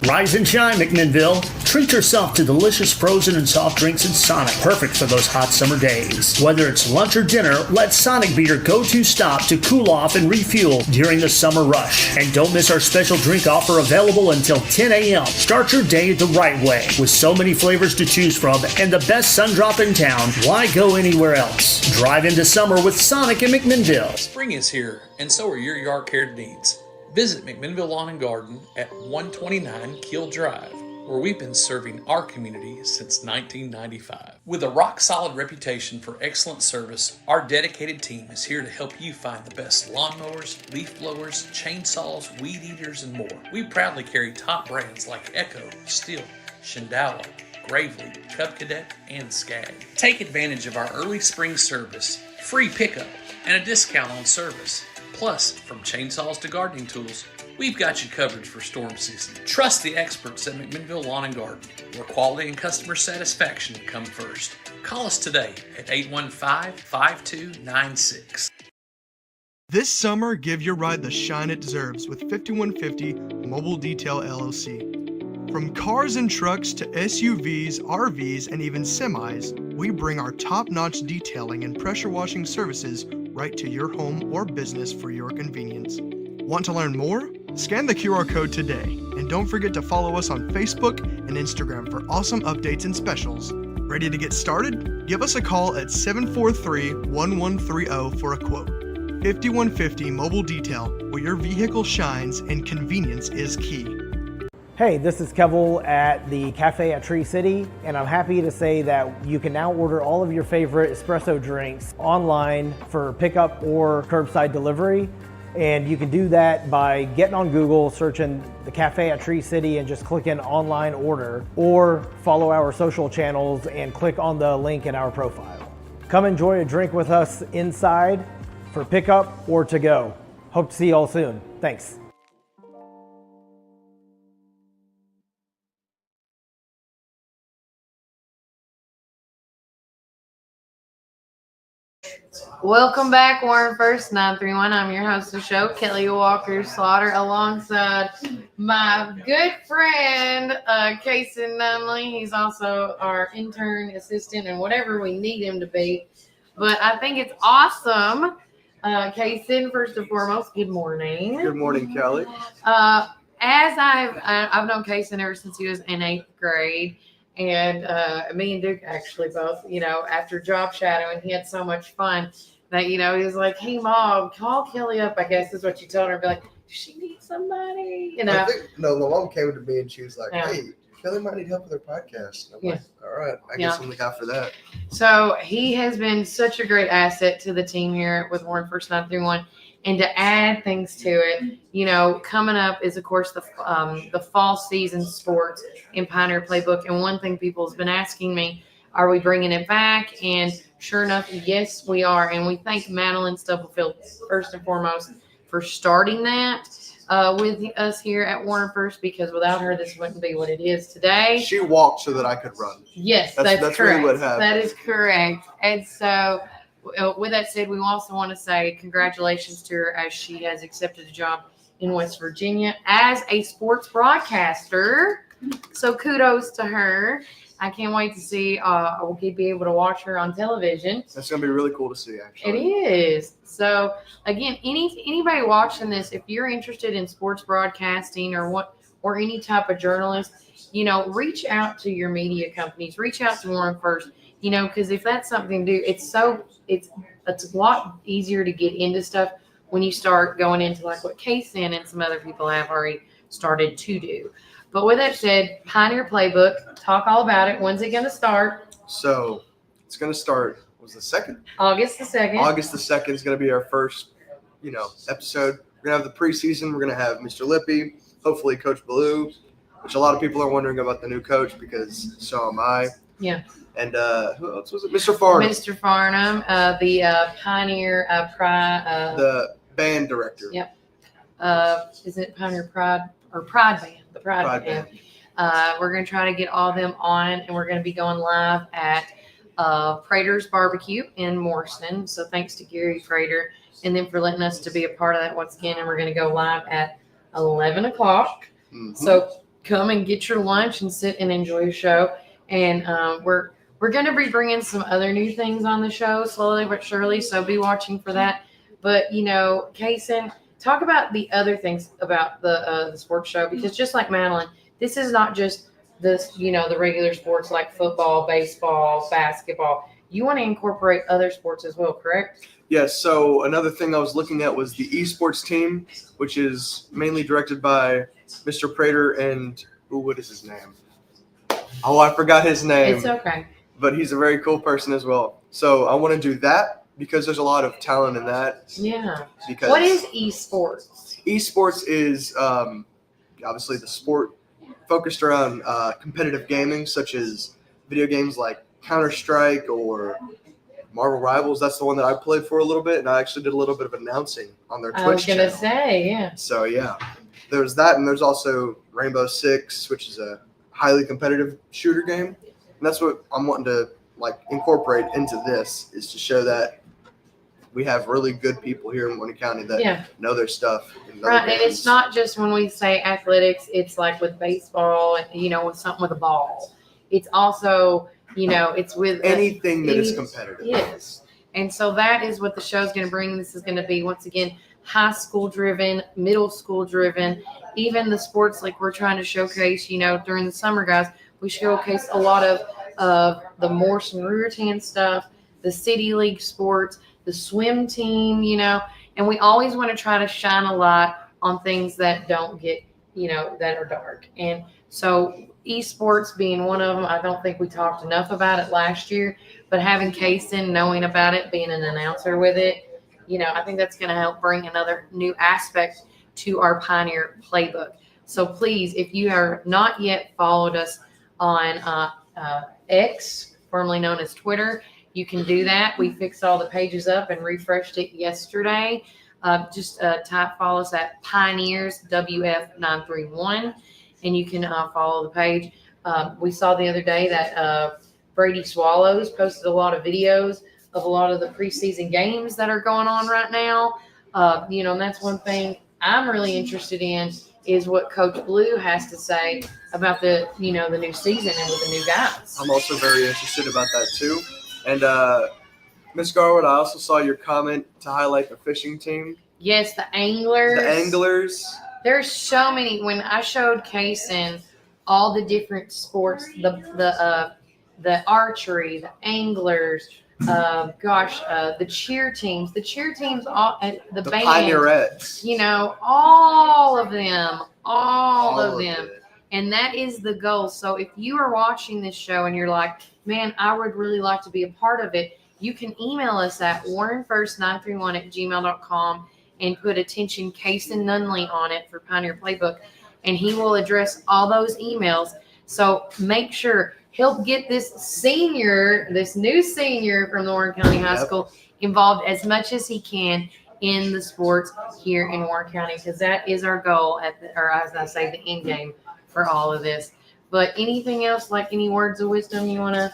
Rise and shine, McMinnville. Treat yourself to delicious frozen and soft drinks in Sonic, perfect for those hot summer days. Whether it's lunch or dinner, let Sonic be your go-to stop to cool off and refuel during the summer rush. And don't miss our special drink offer available until 10 a.m. Start your day the right way. With so many flavors to choose from and the best sun drop in town, why go anywhere else? Drive into summer with Sonic in McMinnville. Spring is here, and so are your yard care needs. Visit McMinnville Lawn and Garden at 129 Keel Drive, where we've been serving our community since 1995. With a rock-solid reputation for excellent service, our dedicated team is here to help you find the best lawnmowers, leaf blowers, chainsaws, weed eaters, and more. We proudly carry top brands like Echo, Stihl, Shindala, Gravely, Cub Cadet, and Skag. Take advantage of our early spring service, free pickup, and a discount on service. Plus, from chainsaws to gardening tools, we've got you covered for storm season. Trust the experts at McMinnville Lawn and Garden, where quality and customer satisfaction come first. Call us today at 815-5296. This summer, give your ride the shine it deserves with 5150 Mobile Detail LLC. From cars and trucks to SUVs, RVs, and even semis, we bring our top-notch detailing and pressure washing services right to your home or business for your convenience. Want to learn more? Scan the QR code today, and don't forget to follow us on Facebook and Instagram for awesome updates and specials. Ready to get started? Give us a call at 743-1130 for a quote. 5150 Mobile Detail, where your vehicle shines and convenience is key. Hey, this is Kevel at the Cafe at Tree City, and I'm happy to say that you can now order all of your favorite espresso drinks online for pickup or curbside delivery. And you can do that by getting on Google, searching the Cafe at Tree City and just clicking online order, or follow our social channels and click on the link in our profile. Come enjoy a drink with us inside for pickup or to go. Hope to see you all soon. Thanks. Welcome back, Warren First 931. I'm your host of the show, Kelly Walker Slaughter, alongside my good friend, Kason Nunley. He's also our intern assistant and whatever we need him to be. But I think it's awesome. Kason, first and foremost, good morning. Good morning, Kelly. As I've known Kason ever since he was in 8th grade. And me and Duke actually both, after job shadowing, he had so much fun that, he was like, hey, Mom, call Kelly up, I guess is what you told her. Be like, does she need somebody? I think, my mom came to me and she was like, Yeah. hey, Kelly might need help with her podcast. I'm like, all right, I guess I'm the guy for that. So he has been such a great asset to the team here with Warren First 931. And to add things to it, coming up is, of course, the fall season sports in Pioneer Playbook. And one thing people have been asking me, are we bringing it back? And sure enough, yes, we are. And we thank Madeline Stubblefield, first and foremost, for starting that with us here at Warren First, because without her, this wouldn't be what it is today. She walked so that I could run. Yes, that's correct. Really what happened. That is correct. And so with that said, we also want to say congratulations to her as she has accepted a job in West Virginia as a sports broadcaster. So kudos to her. I can't wait to see. We'll be able to watch her on television. That's going to be really cool to see, actually. It is. So again, anybody watching this, if you're interested in sports broadcasting or any type of journalist, reach out to your media companies. Reach out to Warren First. Because if that's something to do, it's a lot easier to get into stuff when you start going into like what Kaysen and some other people have already started to do. But with that said, Pioneer Playbook, talk all about it. When's it going to start? So it's going to start, was the 2nd? August the 2nd. August the 2nd is going to be our first, episode. We're going to have the preseason. We're going to have Mr. Lippy, hopefully Coach Blue, which a lot of people are wondering about the new coach because so am I. Yeah. And who else was it? Mr. Farnham. Mr. Farnham, the Pioneer Pride. The band director. Yep. Is it Pioneer Pride or Pride Band? The Pride Band. We're going to try to get all of them on, and we're going to be going live at Prater's Barbecue in Morrison. So thanks to Gary Prater and then for letting us to be a part of that once again. And we're going to go live at 11 o'clock. Mm-hmm. So come and get your lunch and sit and enjoy your show. And we're going to be bringing some other new things on the show slowly but surely. So be watching for that. But, Kaysen, talk about the other things about the sports show, because just like Madeline, this is not just this, the regular sports like football, baseball, basketball. You want to incorporate other sports as well, correct? Yes. So another thing I was looking at was the esports team, which is mainly directed by Mr. Prater and what is his name? Oh, I forgot his name. It's okay. But he's a very cool person as well. So I want to do that because there's a lot of talent in that. Yeah. Because what is esports? Esports is obviously the sport focused around competitive gaming, such as video games like Counter-Strike or Marvel Rivals. That's the one that I played for a little bit, and I actually did a little bit of announcing on their Twitch I was going to channel. say, yeah. So, yeah. There's that, and there's also Rainbow Six, which is a highly competitive shooter game. And that's what I'm wanting to incorporate into this, is to show that we have really good people here in Warren County that know their stuff. Right, and it's not just when we say athletics, it's like with baseball, with something with a ball. It's also, it's with anything that is competitive. Yes. And so that is what the show is going to bring. This is going to be, once again, high school driven, middle school driven, even the sports like we're trying to showcase, during the summer, guys, we showcase a lot of the Morrison Ruritan stuff, the City League sports, the swim team, and we always want to try to shine a light on things that don't get, that are dark. And so esports being one of them, I don't think we talked enough about it last year, but having Kaysen knowing about it, being an announcer with it, I think that's going to help bring another new aspect to our Pioneer Playbook. So please, if you are not yet followed us on X, formerly known as Twitter, you can do that. We fixed all the pages up and refreshed it yesterday. Just follow us at Pioneers WF931, and you can follow the page. We saw the other day that Brady Swallows posted a lot of videos of a lot of the preseason games that are going on right now. And that's one thing I'm really interested in is what Coach Blue has to say about the new season and with the new guys. I'm also very interested about that too. And Ms. Garwood, I also saw your comment to highlight the fishing team. Yes, the anglers. The anglers. There's so many. When I showed Kaysen all the different sports, the archery, the anglers, the cheer teams, all the band, Pioneerettes. All of them. And that is the goal. So if you are watching this show and you're like, man, I would really like to be a part of it, you can email us at warrenfirst931@gmail.com and put attention Kaysen Nunley on it for Pioneer Playbook, and he will address all those emails. So make sure, help get this new senior from the Warren County High School involved as much as he can in the sports here in Warren County, because that is our goal or as I say, the end game for all of this. But anything else, like any words of wisdom you want to,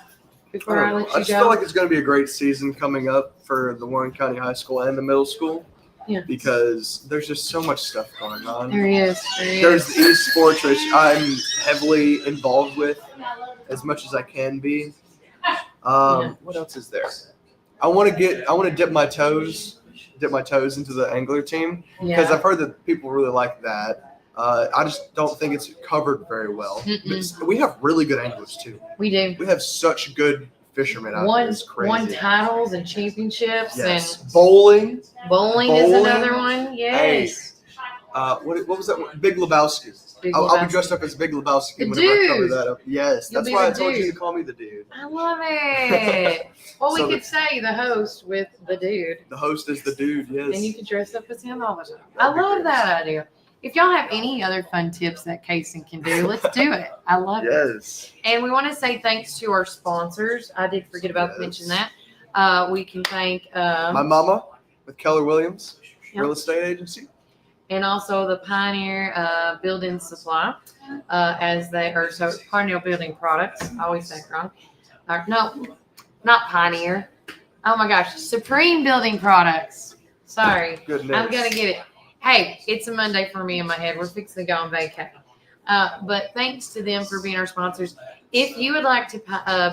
before I let you go? I just feel like it's going to be a great season coming up for the Warren County High School and the middle school. Yeah. Because there's just so much stuff going on. There is. There's the esports, which I'm heavily involved with as much as I can be. What else is there? I want to dip my toes into the angler team because I've heard that people really like that. I just don't think it's covered very well. We have really good anglers too. We do. We have such good fishermen out Won there. It's crazy. won titles and championships Yes. and Bowling. bowling is another one. Yes. What was that one? Big Lebowski. Big I'll be Lebowski. dressed up as Big Lebowski The whenever I cover dude. that up. Yes, You'll that's be why I the told you dude. to call me the dude. I love it. Well, we So could say the host with the dude. The host is the dude, yes. And you could dress up as him all the time. I love that idea. If y'all have any other fun tips that Kason can do, let's do it. I love it. Yes. And we want to say thanks to our sponsors. I did forget about to mention that. We can thank My mama with Keller Williams, Yep. real estate agency. and also the Pioneer Building Supply, as they are so Pioneer Building Products. I always say it wrong. No, not Pioneer. Oh my gosh, Supreme Building Products. Sorry, Goodness. I'm gonna get it. Hey, it's a Monday for me in my head. We're fixing to go on vacay. But thanks to them for being our sponsors. If you would like to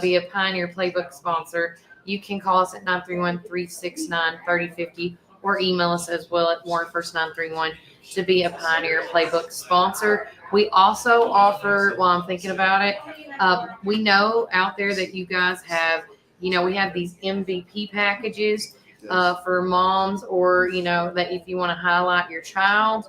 be a Pioneer Playbook sponsor, you can call us at 931-369-3050 or email us as well at warrenfirst931 to be a Pioneer Playbook sponsor. We also offer, while I'm thinking about it, we know out there that you guys have, we have these MVP packages for moms, or, that if you want to highlight your child,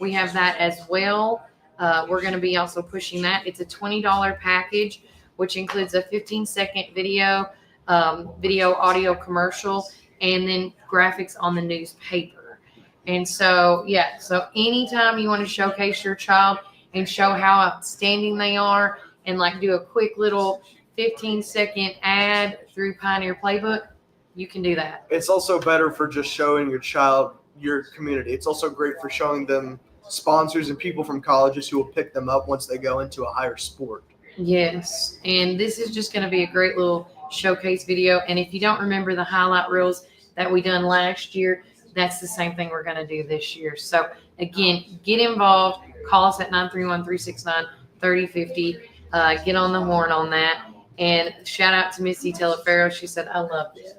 we have that as well. We're going to be also pushing that. It's a $20 package, which includes a 15-second video, audio commercial, and then graphics on the newspaper. And so, so anytime you want to showcase your child and show how outstanding they are, and like do a quick little 15-second ad through Pioneer Playbook, you can do that. It's also better for just showing your child your community. It's also great for showing them sponsors and people from colleges who will pick them up once they go into a higher sport. Yes, and this is just going to be a great little showcase video. And if you don't remember the highlight reels that we done last year, that's the same thing we're going to do this year. So again, get involved. Call us at 931-369-3050. Get on the horn on that. And shout out to Missy Telefaro. She said, I love this.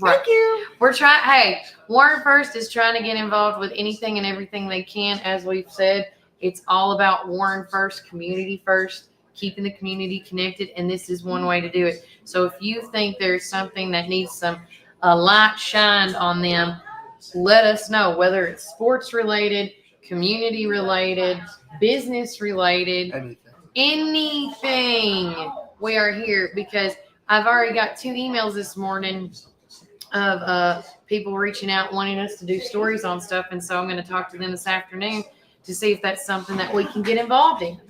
Thank you. We're trying. Hey, Warren First is trying to get involved with anything and everything they can. As we've said, it's all about Warren First, community first, keeping the community connected. And this is one way to do it. So if you think there's something that needs some light shined on them, let us know, whether it's sports related, community related, business related, anything. We are here, because I've already got 2 emails this morning of people reaching out wanting us to do stories on stuff. And so I'm going to talk to them this afternoon to see if that's something that we can get involved in.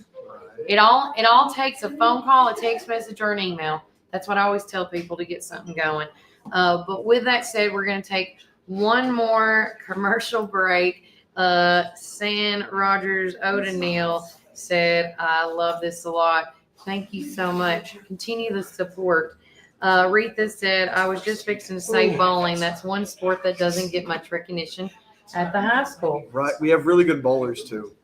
It all takes a phone call, a text message, or an email. That's what I always tell people to get something going. But with that said, we're going to take one more commercial break. San Rogers O'Donnell said, I love this a lot. Thank you so much. Continue the support. Retha said, I was just fixing to say bowling. That's one sport that doesn't get much recognition at the high school. Right. We have really good bowlers too.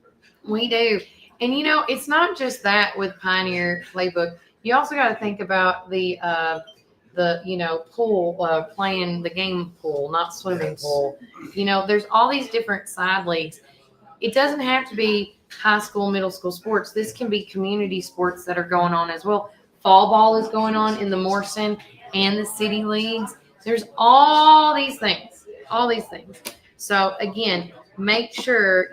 We do. And it's not just that with Pioneer Playbook. You also got to think about the pool, playing the game pool, not swimming pool. There's all these different side leagues. It doesn't have to be high school, middle school sports. This can be community sports that are going on as well. Fall ball is going on in the Morrison and the city leagues. There's all these things. So again, make sure,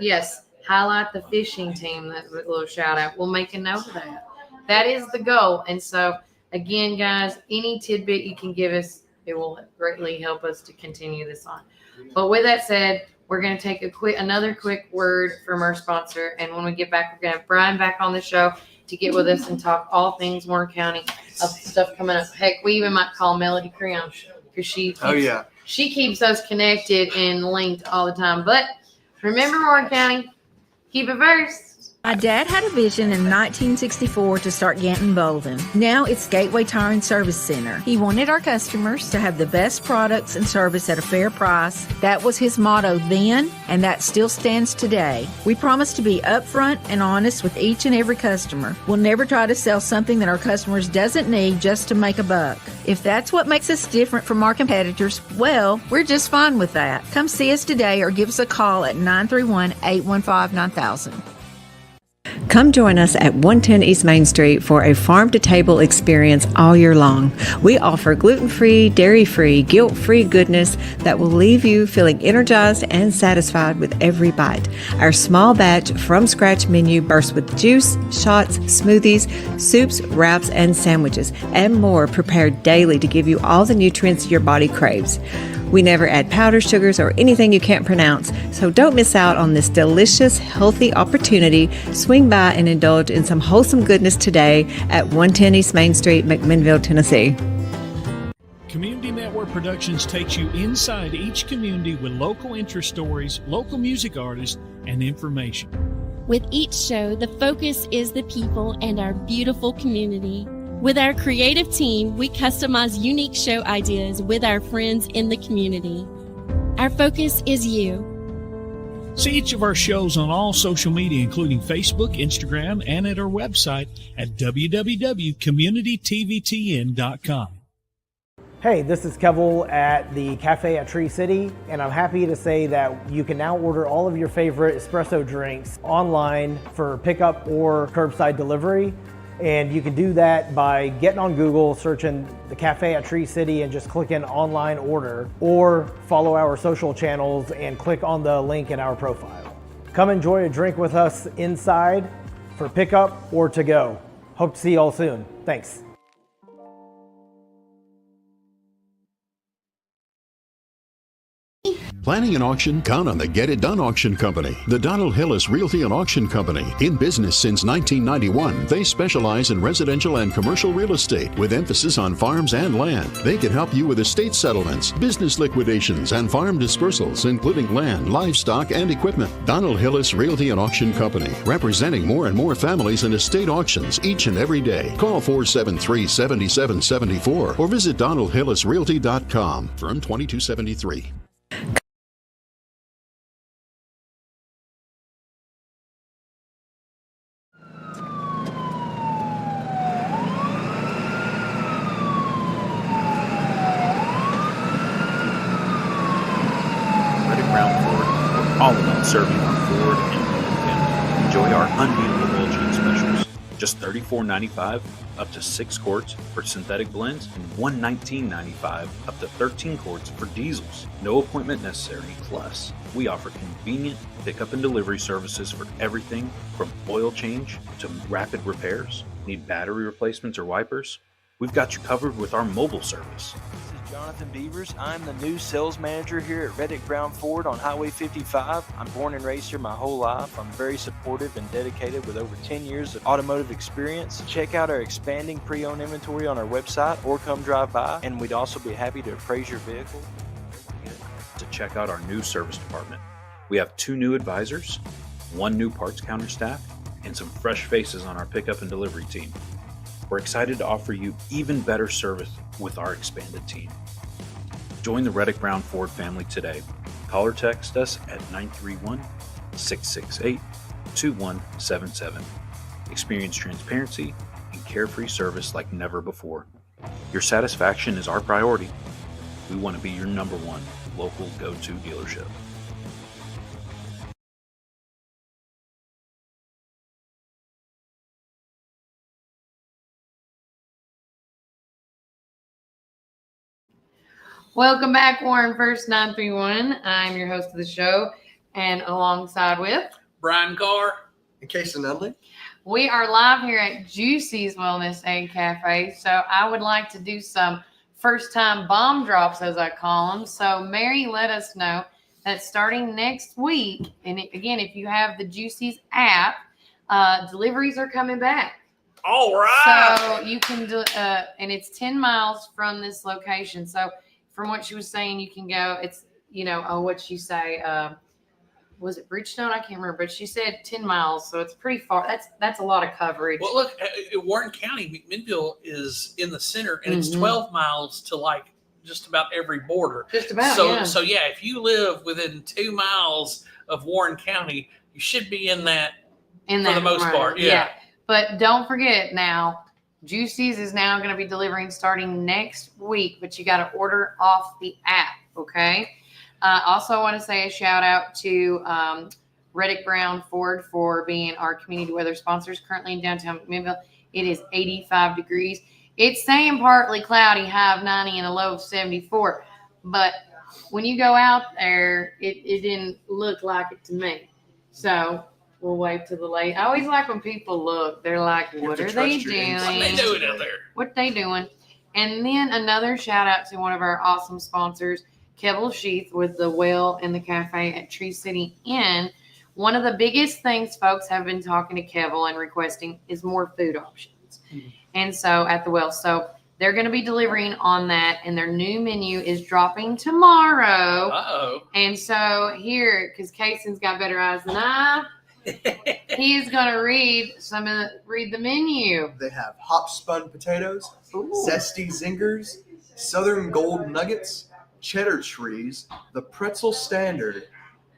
highlight the fishing team. That little shout out. We'll make a note of that. That is the goal. And so again, guys, any tidbit you can give us, it will greatly help us to continue this on. But with that said, we're going to take another quick word from our sponsor. And when we get back, we're going to have Brian back on the show to get with us and talk all things Warren County of stuff coming up. Heck, we even might call Melody Creon, because she keeps us connected and linked all the time. But remember, Warren County, keep it first. My dad had a vision in 1964 to start Ganton Bolden. Now it's Gateway Tire and Service Center. He wanted our customers to have the best products and service at a fair price. That was his motto then, and that still stands today. We promise to be upfront and honest with each and every customer. We'll never try to sell something that our customers doesn't need just to make a buck. If that's what makes us different from our competitors, well, we're just fine with that. Come see us today or give us a call at 931-815-9000. Come join us at 110 East Main Street for a farm-to-table experience all year long. We offer gluten-free, dairy-free, guilt-free goodness that will leave you feeling energized and satisfied with every bite. Our small batch from-scratch menu bursts with juice, shots, smoothies, soups, wraps, and sandwiches, and more prepared daily to give you all the nutrients your body craves. We never add powder sugars or anything you can't pronounce, so don't miss out on this delicious, healthy opportunity. Swing by and indulge in some wholesome goodness today at 110 East Main Street, McMinnville, Tennessee. Community Network Productions takes you inside each community with local interest stories, local music artists, and information. With each show, the focus is the people and our beautiful community. With our creative team, we customize unique show ideas with our friends in the community. Our focus is you. See each of our shows on all social media, including Facebook, Instagram, and at our website at www.communitytvtn.com. Hey, this is Kevel at the Cafe at Tree City, and I'm happy to say that you can now order all of your favorite espresso drinks online for pickup or curbside delivery. And you can do that by getting on Google, searching the Cafe at Tree City and just clicking online order, or follow our social channels and click on the link in our profile. Come enjoy a drink with us inside for pickup or to go. Hope to see you all soon. Thanks. Planning an auction? Count on the Get It Done Auction Company. The Donald Hillis Realty and Auction Company. In business since 1991, they specialize in residential and commercial real estate with emphasis on farms and land. They can help you with estate settlements, business liquidations, and farm dispersals, including land, livestock, and equipment. Donald Hillis Realty and Auction Company, representing more and more families in estate auctions each and every day. Call 473-7774 or visit DonaldHillisRealty.com. Firm 2273. All about serving our Ford and Lincoln family. Enjoy our unbeatable oil change specials. Just $34.95 up to 6 quarts for synthetic blends and $119.95 up to 13 quarts for diesels. No appointment necessary. Plus, we offer convenient pickup and delivery services for everything from oil change to rapid repairs. Need battery replacements or wipers? We've got you covered with our mobile service. Jonathan Beavers. I'm the new sales manager here at Reddick Brown Ford on Highway 55. I'm born and raised here my whole life. I'm very supportive and dedicated with over 10 years of automotive experience. Check out our expanding pre-owned inventory on our website or come drive by, and we'd also be happy to appraise your vehicle. To check out our new service department. We have 2 new advisors, 1 new parts counter staff, and some fresh faces on our pickup and delivery team. We're excited to offer you even better service with our expanded team. Join the Reddick Brown Ford family today. Call or text us at 931-668-2177. Experience transparency and carefree service like never before. Your satisfaction is our priority. We want to be your number 1 local go-to dealership. Welcome back, Warren First 931. I'm your host of the show, and alongside with Brian Carr and Casey Nunley. We are live here at Juicy's Wellness and Cafe. So I would like to do some first-time bomb drops, as I call them. So Mary let us know that starting next week, and again, if you have the Juicy's app, deliveries are coming back. All right. So you can do, and it's 10 miles from this location. So from what she was saying, you can go, it's, what she say, was it Bridgestone? I can't remember, but she said 10 miles. So it's pretty far. That's a lot of coverage. Well, look, Warren County, McMinnville is in the center, and it's 12 miles to like just about every border. Just about, So yeah, if you live within 2 miles of Warren County, you should be in that for the most part. Yeah. But don't forget now, Juicy's is now going to be delivering starting next week, but you got to order off the app, okay? Also, I want to say a shout out to Reddick Brown Ford for being our community weather sponsors. Currently in downtown McMinnville, it is 85 degrees. It's saying partly cloudy, high of 90 and a low of 74. But when you go out there, it didn't look like it to me. So we'll wait till the late. I always like when people look. They're like, what are they doing? What they doing out there? What they doing? And then another shout out to one of our awesome sponsors, Kevel Sheath with the Well and the Cafe at Tree City Inn. One of the biggest things folks have been talking to Kevel and requesting is more food options. Mm-hmm. And so at the Well, so they're going to be delivering on that, and their new menu is dropping tomorrow. Uh-oh. And so here, because Kason's got better eyes than I, he is going to read the menu. They have hop spun potatoes, Ooh. zesty zingers, Southern Gold nuggets, cheddar trees, the pretzel standard,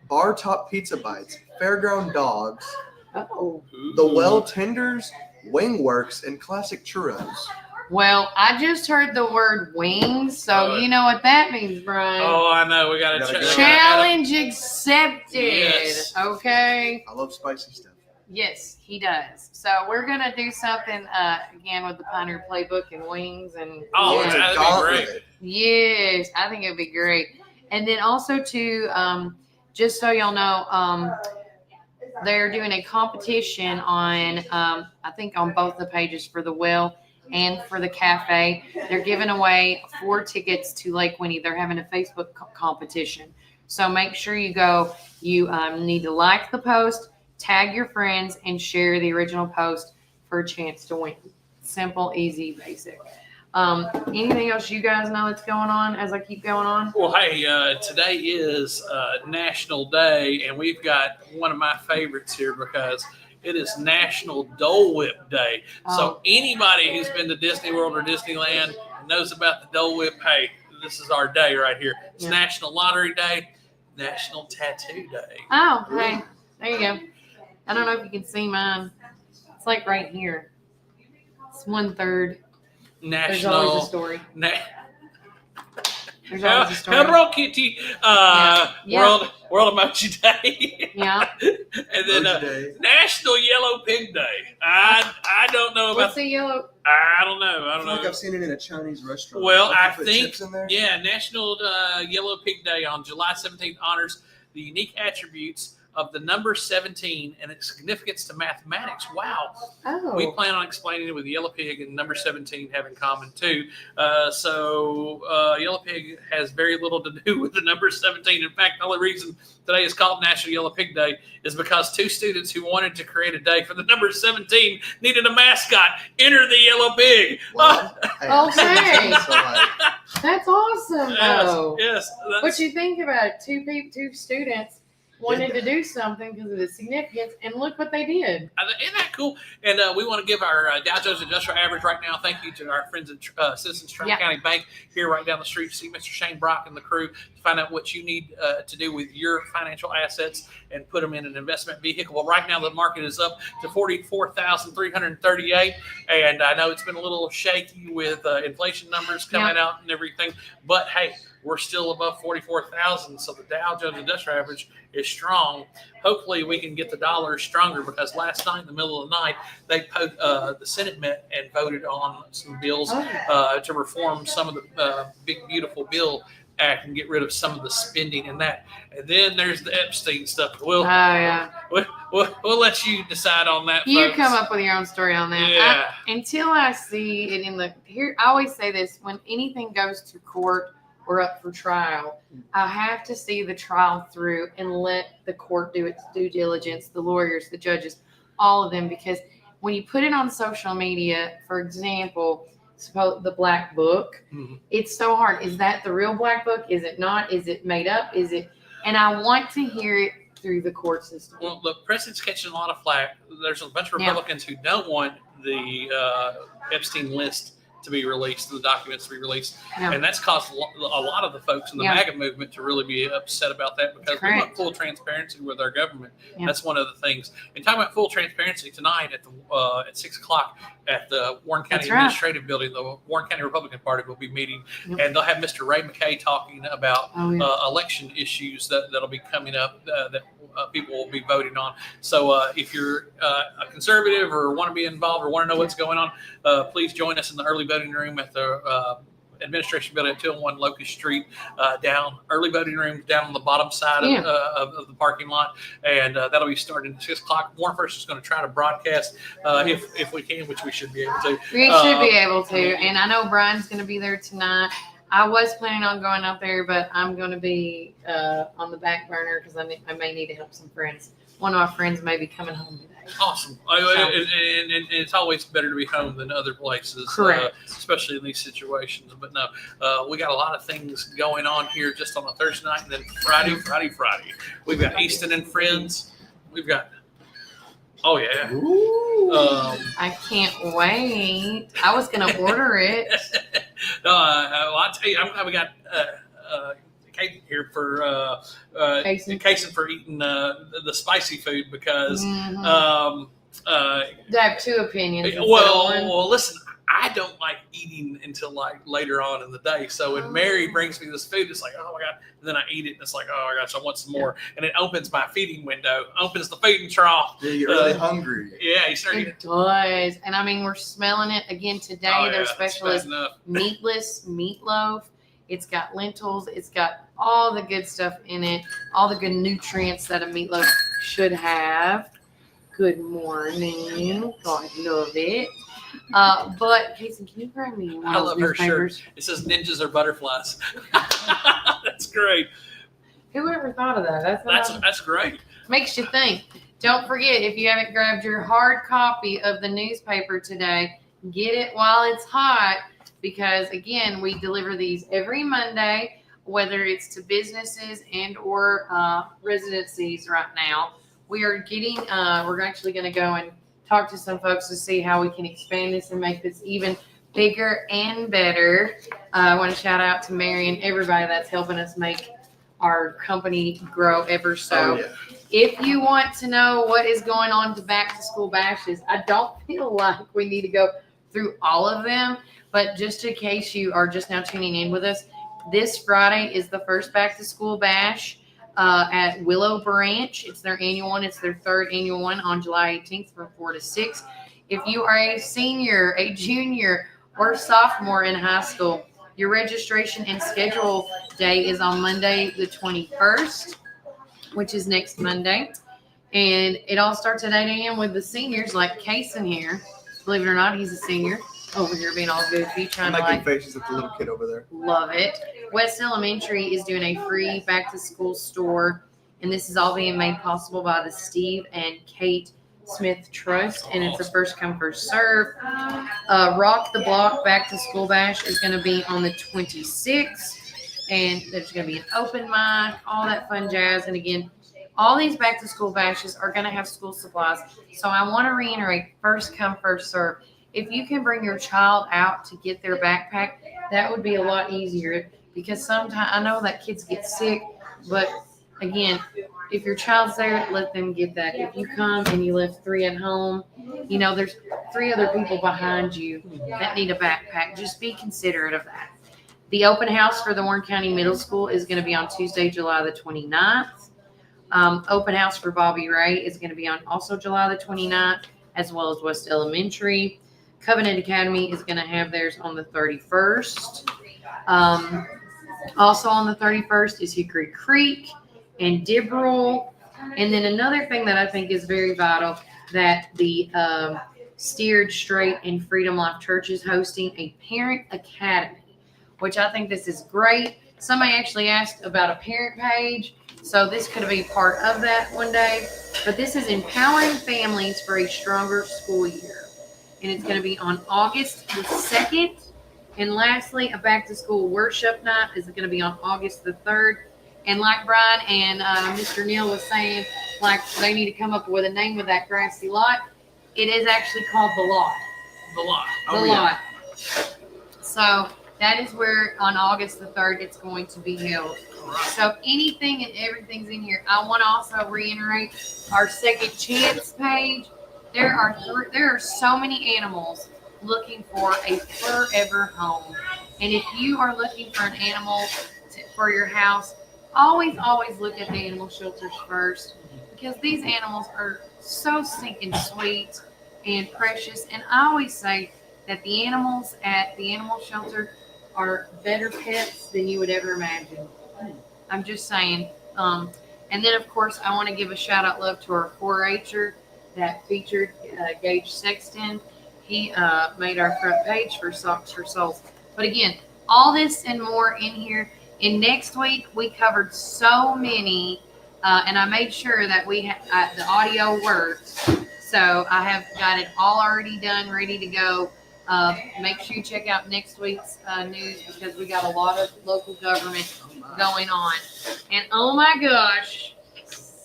bar top pizza bites, fairground dogs, the well tenders, wingworks, and classic churros. Well, I just heard the word wings, so you know what that means, Brian. Oh, I know. We got to challenge accepted. Yes. Okay. I love spicy stuff. Yes, he does. So we're gonna do something again with the Pioneer Playbook and wings and. Oh, that'd be great. Yes, I think it'd be great. And then also to just so y'all know, they're doing a competition on I think on both the pages for the Well and for the cafe. They're giving away 4 tickets to Lake Winnie. They're having a Facebook competition. So make sure you go. You need to like the post, tag your friends, and share the original post for a chance to win. Simple, easy, basic. Anything else you guys know that's going on as I keep going on? Well, hey, today is National Day, and we've got one of my favorites here because it is National Dole Whip Day. So anybody who's been to Disney World or Disneyland knows about the Dole Whip. Hey, this is our day right here. It's National Lottery Day, National Tattoo Day. Oh, hey, there you go. I don't know if you can see mine. It's like right here. It's 1/3. National. There's always a story. There's always a story. Hello Kitty. World Emoji Day. Yeah. And then National Yellow Pig Day. I don't know about. What's the yellow? I don't know. I feel like I've seen it in a Chinese restaurant. Well, Like I they put think chips in there. National Yellow Pig Day on July 17th honors the unique attributes of the number 17 and its significance to mathematics. Wow. Oh. We plan on explaining it with Yellow Pig and number 17 have in common too. So Yellow Pig has very little to do with the number 17. In fact, the only reason today is called National Yellow Pig Day is because 2 students who wanted to create a day for the number 17 needed a mascot. Enter the Yellow Pig. Well, Okay. so, like, That's awesome, though. Yes. What you think about it? 2 students wanted to do something because of the significance, and look what they did. Isn't that cool? And we want to give our Dow Jones Industrial Average right now. Thank you to our friends at Citizens Trump County Bank here right down the street. See Mr. Shane Brock and the crew to find out what you need to do with your financial assets and put them in an investment vehicle. Well, right now the market is up to 44,338, and I know it's been a little shaky with inflation numbers coming out and everything, but hey, we're still above 44,000, so the Dow Jones Industrial Average is strong. Hopefully, we can get the dollar stronger because last night, in the middle of the night, the Senate met and voted on some bills to reform some of the Big Beautiful Bill Act and get rid of some of the spending in that. And then there's the Epstein stuff. We'll let you decide on that. You folks. come up with your own story on that. Yeah. Until I see it in here, I always say this: when anything goes to court or up for trial, I have to see the trial through and let the court do its due diligence, the lawyers, the judges, all of them, because when you put it on social media, for example, the Black Book, it's so hard. Is that the real Black Book? Is it not? Is it made up? Is it? And I want to hear it through the court system. Well, the president's catching a lot of flack. There's a bunch of Republicans who don't want the Epstein list to be released, the documents to be released. And that's caused a lot of the folks in the MAGA movement to really be upset about that because we want full transparency with our government. That's one of the things. And talking about full transparency, tonight at 6 o'clock, at the Warren County That's right. Administrative Building. The Warren County Republican Party will be meeting, and they'll have Mr. Ray McKay talking about election issues that'll be coming up that people will be voting on. So if you're a conservative or want to be involved or want to know what's going on, please join us in the early voting room at the administration building at 201 Locust Street, down early voting room down on the bottom side of the parking lot, and that'll be starting at 6 o'clock. Warren First is going to try to broadcast if we can, which we should be able to. We should be able to, and I know Brian's going to be there tonight. I was planning on going out there, but I'm going to be on the back burner because I may need to help some friends. One of my friends may be coming home today. Awesome. And it's always better to be home than other places, especially in these situations. But no, we got a lot of things going on here just on a Thursday night, and then Friday. We've got Easton and Friends. We've got, oh yeah. I can't wait. I was going to order it. Well, I'll tell you, we got Kate here for Kason for eating the spicy food because I have two opinions. Well, listen, I don't like eating until like later on in the day. So when Mary brings me this food, it's like, oh my God. And then I eat it and it's like, oh my gosh, I want some more. And it opens my feeding window, opens the feeding trough. Yeah, you're really hungry. Yeah, you start getting it. Does. And I mean, we're smelling it again today. Their special is meatless meatloaf. It's got lentils. It's got all the good stuff in it, all the good nutrients that a meatloaf should have. Good morning. God, love it. But Casey, can you grab me one I of love those her newspapers? shirt. It says ninjas are butterflies. That's great. Whoever thought of that? That's great. Makes you think. Don't forget, if you haven't grabbed your hard copy of the newspaper today, get it while it's hot. Because again, we deliver these every Monday, whether it's to businesses and or residencies right now. We are getting, we're actually going to go and talk to some folks to see how we can expand this and make this even bigger and better. I want to shout out to Mary and everybody that's helping us make our company grow ever so. If you want to know what is going on to back to school bashes, I don't feel like we need to go through all of them. But just in case you are just now tuning in with us, this Friday is the first back to school bash at Willow Branch. It's their annual one. It's their third annual one on July 18th from 4 to 6. If you are a senior, a junior, or sophomore in high school, your registration and schedule day is on Monday the 21st, which is next Monday. And it all starts at 8 a.m. with the seniors like Kason here. Believe it or not, he's a senior. Over here being all goofy, trying to making faces at the little kid over there. Love it. West Elementary is doing a free back to school store, and this is all being made possible by the Steve and Kate Smith Trust, and it's a first come first serve. Rock the Block back to school bash is going to be on the 26th, and there's going to be an open mic, all that fun jazz. And again, all these back to school bashes are going to have school supplies. So I want to reiterate, first come first serve. If you can bring your child out to get their backpack, that would be a lot easier because sometimes I know that kids get sick, but again, if your child's there, let them get that. If you come and you left 3 at home, you know, there's 3 other people behind you that need a backpack. Just be considerate of that. The open house for the Warren County Middle School is going to be on Tuesday, July the 29th. Open house for Bobby Ray is going to be on also July the 29th, as well as West Elementary. Covenant Academy is going to have theirs on the 31st. Also on the 31st is Hickory Creek and Dibroll. And then another thing that I think is very vital, that the Steered Straight and Freedom Life Church is hosting a parent academy, which I think this is great. Somebody actually asked about a parent page, so this could be part of that one day. But this is empowering families for a stronger school year. And it's going to be on August the 2nd. And lastly, a back-to-school worship night is going to be on August the 3rd. And like Brian and Mr. Neal was saying, like they need to come up with a name of that grassy lot. It is actually called The Lot. The Lot. The Lot. So that is where on August the 3rd it's going to be held. So anything and everything's in here. I want to also reiterate our Second Chance page. There are so many animals looking for a forever home. And if you are looking for an animal for your house, always look at the animal shelters first, because these animals are so stinking sweet and precious. And I always say that the animals at the animal shelter are better pets than you would ever imagine. I'm just saying. And then, of course, I want to give a shout-out love to our 4-H'er that featured Gage Sexton. He made our front page for Socks for Souls. But again, all this and more in here. And next week, we covered so many, and I made sure that we the audio worked. So I have got it all already done, ready to go. Make sure you check out next week's news, because we got a lot of local government going on. And oh my gosh,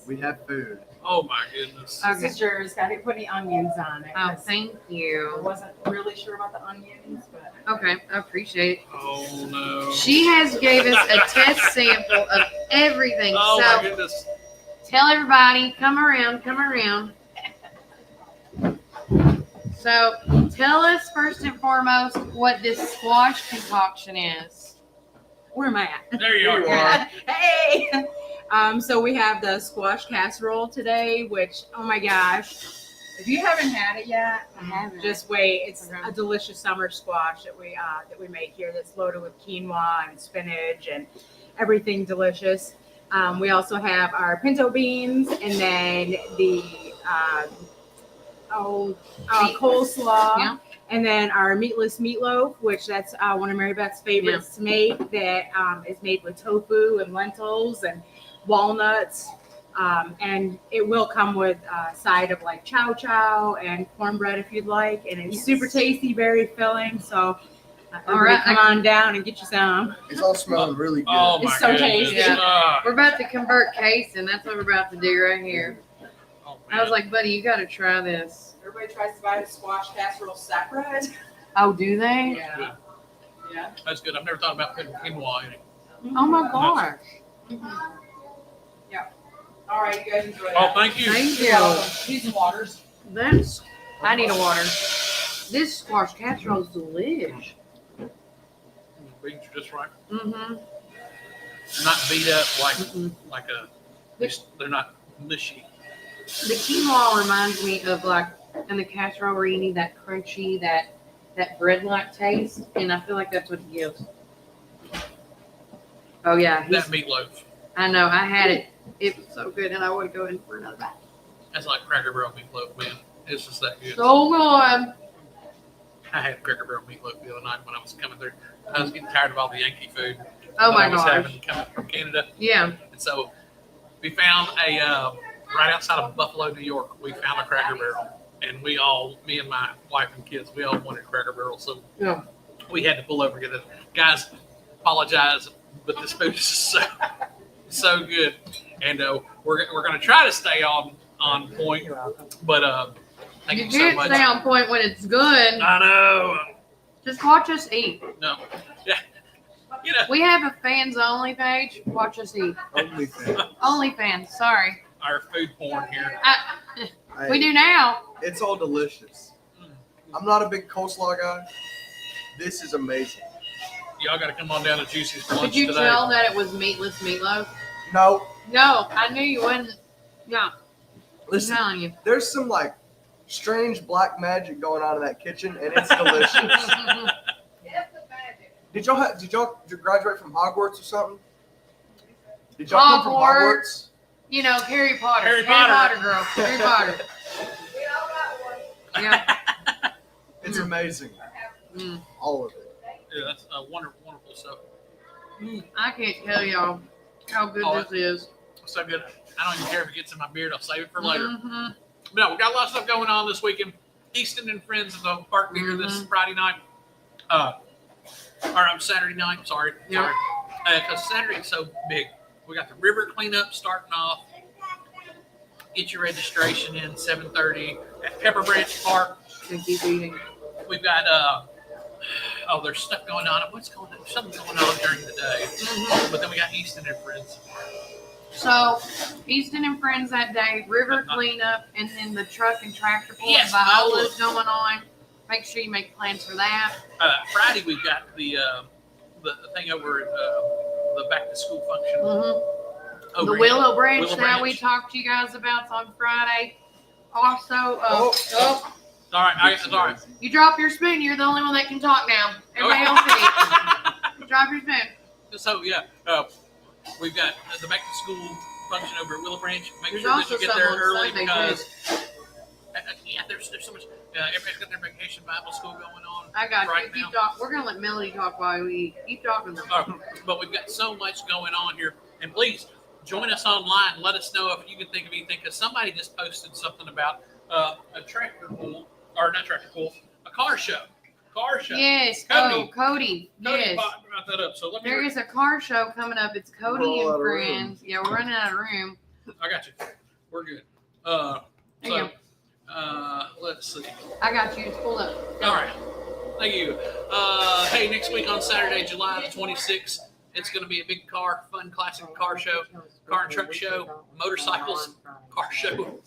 we have food. Oh my goodness. Okay. This is yours. Got to put any onions on it. Oh, thank you. I wasn't really sure about the onions, but Okay, I appreciate it. Oh no. She has gave us a test sample of everything. Oh so my goodness. tell everybody, come around. So tell us first and foremost what this squash concoction is. where am I at? There you are. Hey! So we have the squash casserole today, which, oh my gosh, if you haven't had it yet, just wait. It's a delicious summer squash that we make here that's loaded with quinoa and spinach and everything delicious. We also have our pinto beans, and then the coleslaw. Yeah. And then our meatless meatloaf, which that's one of Mary Beth's favorites to make, that is made with tofu and lentils and walnuts. And it will come with a side of like chow chow and cornbread if you'd like. And it's super tasty, very filling. So everybody come on down and get you some. It's all smelling really good. Oh my It's so goodness. tasty. Yeah. We're about to convert case, and that's what we're about to do right here. Oh, I was like, buddy, you got to try this. Everybody tries to buy the squash casserole separate. Oh, do they? Yeah. Yeah. That's good. I've never thought about putting quinoa in it. Oh my gosh. Yeah. All right, you guys enjoy that. Oh, thank you. Thank You're you. welcome. Need some waters. That's. I need a water. This squash casserole is delish. Beans are just right. Mm-hmm. Not beat up like they're not mushy. The quinoa reminds me of like in the casserole where you need that crunchy, that bread-like taste, and I feel like that's what it gives. Oh yeah, That meatloaf. I know. I had it. It was so good, and I would go in for another bite. That's like Cracker Barrel meatloaf, man. It's just that good. So good. I had Cracker Barrel meatloaf the other night when I was coming through. I was getting tired of all the Yankee food. Oh that my I was gosh. having coming from Canada. Yeah. And so we found right outside of Buffalo, New York, we found a Cracker Barrel. And me and my wife and kids, we all wanted Cracker Barrel. So Yeah. we had to pull over and get it. Guys, apologize, but this food is so good. And we're going to try to stay on point. But thank you so can't much. stay on point when it's good. I know. Just watch us eat. No. Yeah. You know. We have a fans only page. Watch us eat. OnlyFans. Sorry. Our food porn here. We do now. It's all delicious. I'm not a big coleslaw guy. This is amazing. Y'all got to come on down to Juicy's for lunch Did you today. tell that it was meatless meatloaf? No. No, I knew you wouldn't. No. Listen, I'm telling you. there's some like strange black magic going on in that kitchen, and it's delicious. Did y'all graduate from Hogwarts or something? Did y'all come from Hogwarts? You know, Harry Potter. Harry Potter. girl. Harry Potter. Yeah. It's amazing. All of it. Yeah, that's wonderful, wonderful stuff. I can't tell y'all how good this is. So good. I don't even care if it gets in my beard. I'll save it for later. Mhm. But no, we got a lot of stuff going on this weekend. Easton and Friends is on Park Beer this Friday night. Saturday night. Sorry. Yeah. Because Saturday's so big. We got the river cleanup starting off. Get your registration in 7:30 at Pepper Branch Park. And keep eating. We've got there's stuff going on. What's going on? Something's going on during the day. But then we got Easton and Friends. So, Easton and Friends that day, river cleanup, and then the truck and tractor pull Yes, Viola's going on. make sure you make plans for that. Friday we've got the thing over at the back to school function. Mm-hmm. The Willow Branch that we talked to you guys about on Friday. Also, all right, sorry. You drop your spoon. You're the only one that can talk now. Everybody else can eat. Drop your spoon. So yeah, we've got the back to school function over at Willow Branch. Make There's sure that you get there early Sunday because there's so much. Everybody's got their vacation Bible school going on. I got right you. now. Keep talking. We're gonna let Melody talk while we eat. Keep talking though. But we've got so much going on here, and please join us online. Let us know if you can think of anything, because somebody just posted something about a tractor pull, or not tractor pull, a car show. Car show. Yes. Cody. Cody. Cody Yes. brought that up. So let me. There is a car show coming up. It's Cody and friends. Yeah, we're running out of room. I got you. We're good. There you Let's see. I got you. It's pulled up. All right. Thank you. Hey, next week on Saturday, July the 26th, it's going to be a big fun classic car show, car and truck show, motorcycles, car show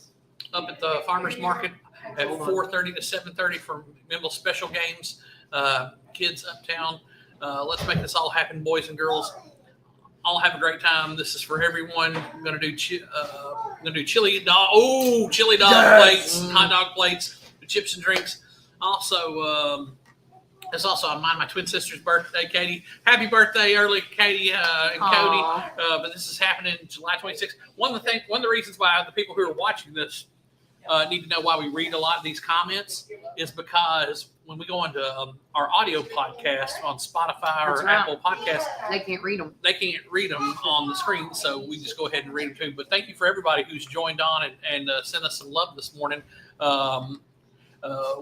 up at the farmers market at 4:30 to 7:30 for Memble special games. Kids uptown. Let's make this all happen, boys and girls. All have a great time. This is for everyone. I'm gonna do chili dog. Chili dog plates, hot dog plates, chips and drinks. Also, it's also on my twin sister's birthday, Katie. Happy birthday, early, Katie and Cody. But this is happening July 26th. One of the reasons why the people who are watching this need to know why we read a lot of these comments is because when we go into our audio podcast on Spotify or Apple Podcasts, they can't read them. They can't read them on the screen, so we just go ahead and read them too. But thank you for everybody who's joined on and sent us some love this morning.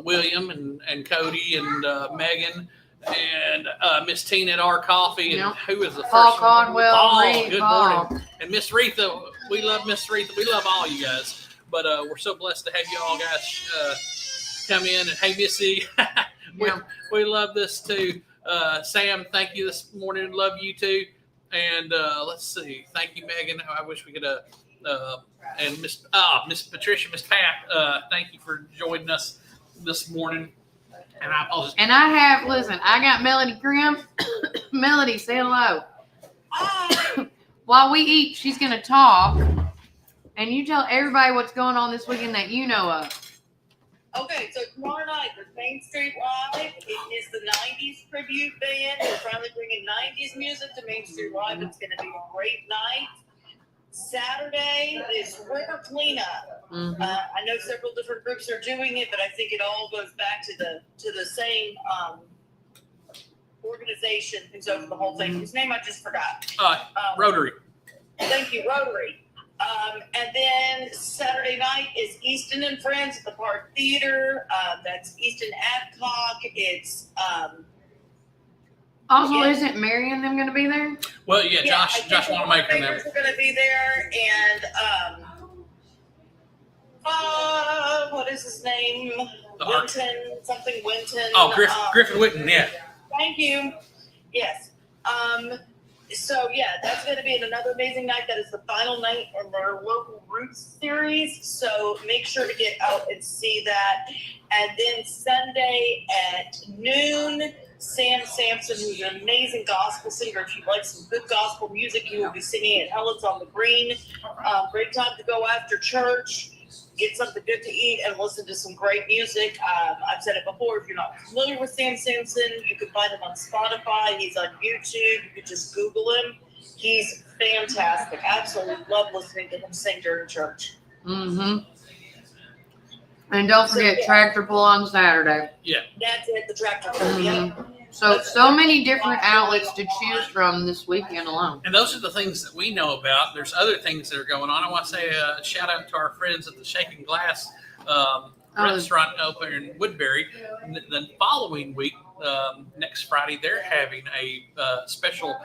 William and Cody and Megan and Miss Tina at Our Coffee and who is the Paul first Conwell, one? Reed, Good Paul. morning. And Miss Retha. We love Miss Retha. We love all you guys. But we're so blessed to have you all guys come in. And hey, Missy, we love this too. Sam, thank you this morning. Love you too. And let's see. Thank you, Megan. I wish we could. And Miss Patricia, Miss Pat, thank you for joining us this morning. And I apologize. And I got Melody Grimm. Melody, say hello. While we eat, she's going to talk. And you tell everybody what's going on this weekend that you know of. Okay, so tomorrow night, the Main Street Live. It is the 90s tribute band. We're finally bringing 90s music to Main Street Live. It's going to be a great night. Saturday is River Cleanup. Mm-hmm. I know several different groups are doing it, but I think it all goes back to the same organization who's over the whole thing. Whose name I just forgot. Rotary. Thank you, Rotary. And then Saturday night is Easton and Friends at the Park Theater. That's Easton Adcock. It's also, isn't Mary and them going to be there? Well, yeah, Josh Wanamaker and them. are going to be there, and what is his name? Winton, something Winton. Oh, Griffin Winton, yeah. Thank you. Yes. So yeah, that's going to be another amazing night. That is the final night in their local Roots series. So make sure to get out and see that. And then Sunday at noon, Sam Sampson, who's an amazing gospel singer. If you like some good gospel music, he will be singing at Helen's on the Green. Great time to go after church, get something good to eat, and listen to some great music. I've said it before, if you're not familiar with Sam Sampson, you can find him on Spotify. He's on YouTube. You can just Google him. He's fantastic. Absolutely love listening to him sing during church. Mm-hmm. And don't forget Tractor Pull on Saturday. Yeah. That's it, the Tractor Pull. Yeah. So many different outlets to choose from this weekend alone. And those are the things that we know about. There's other things that are going on. I want to say a shout out to our friends at the Shaking Glass restaurant over in Woodbury. The following week, next Friday, they're having a special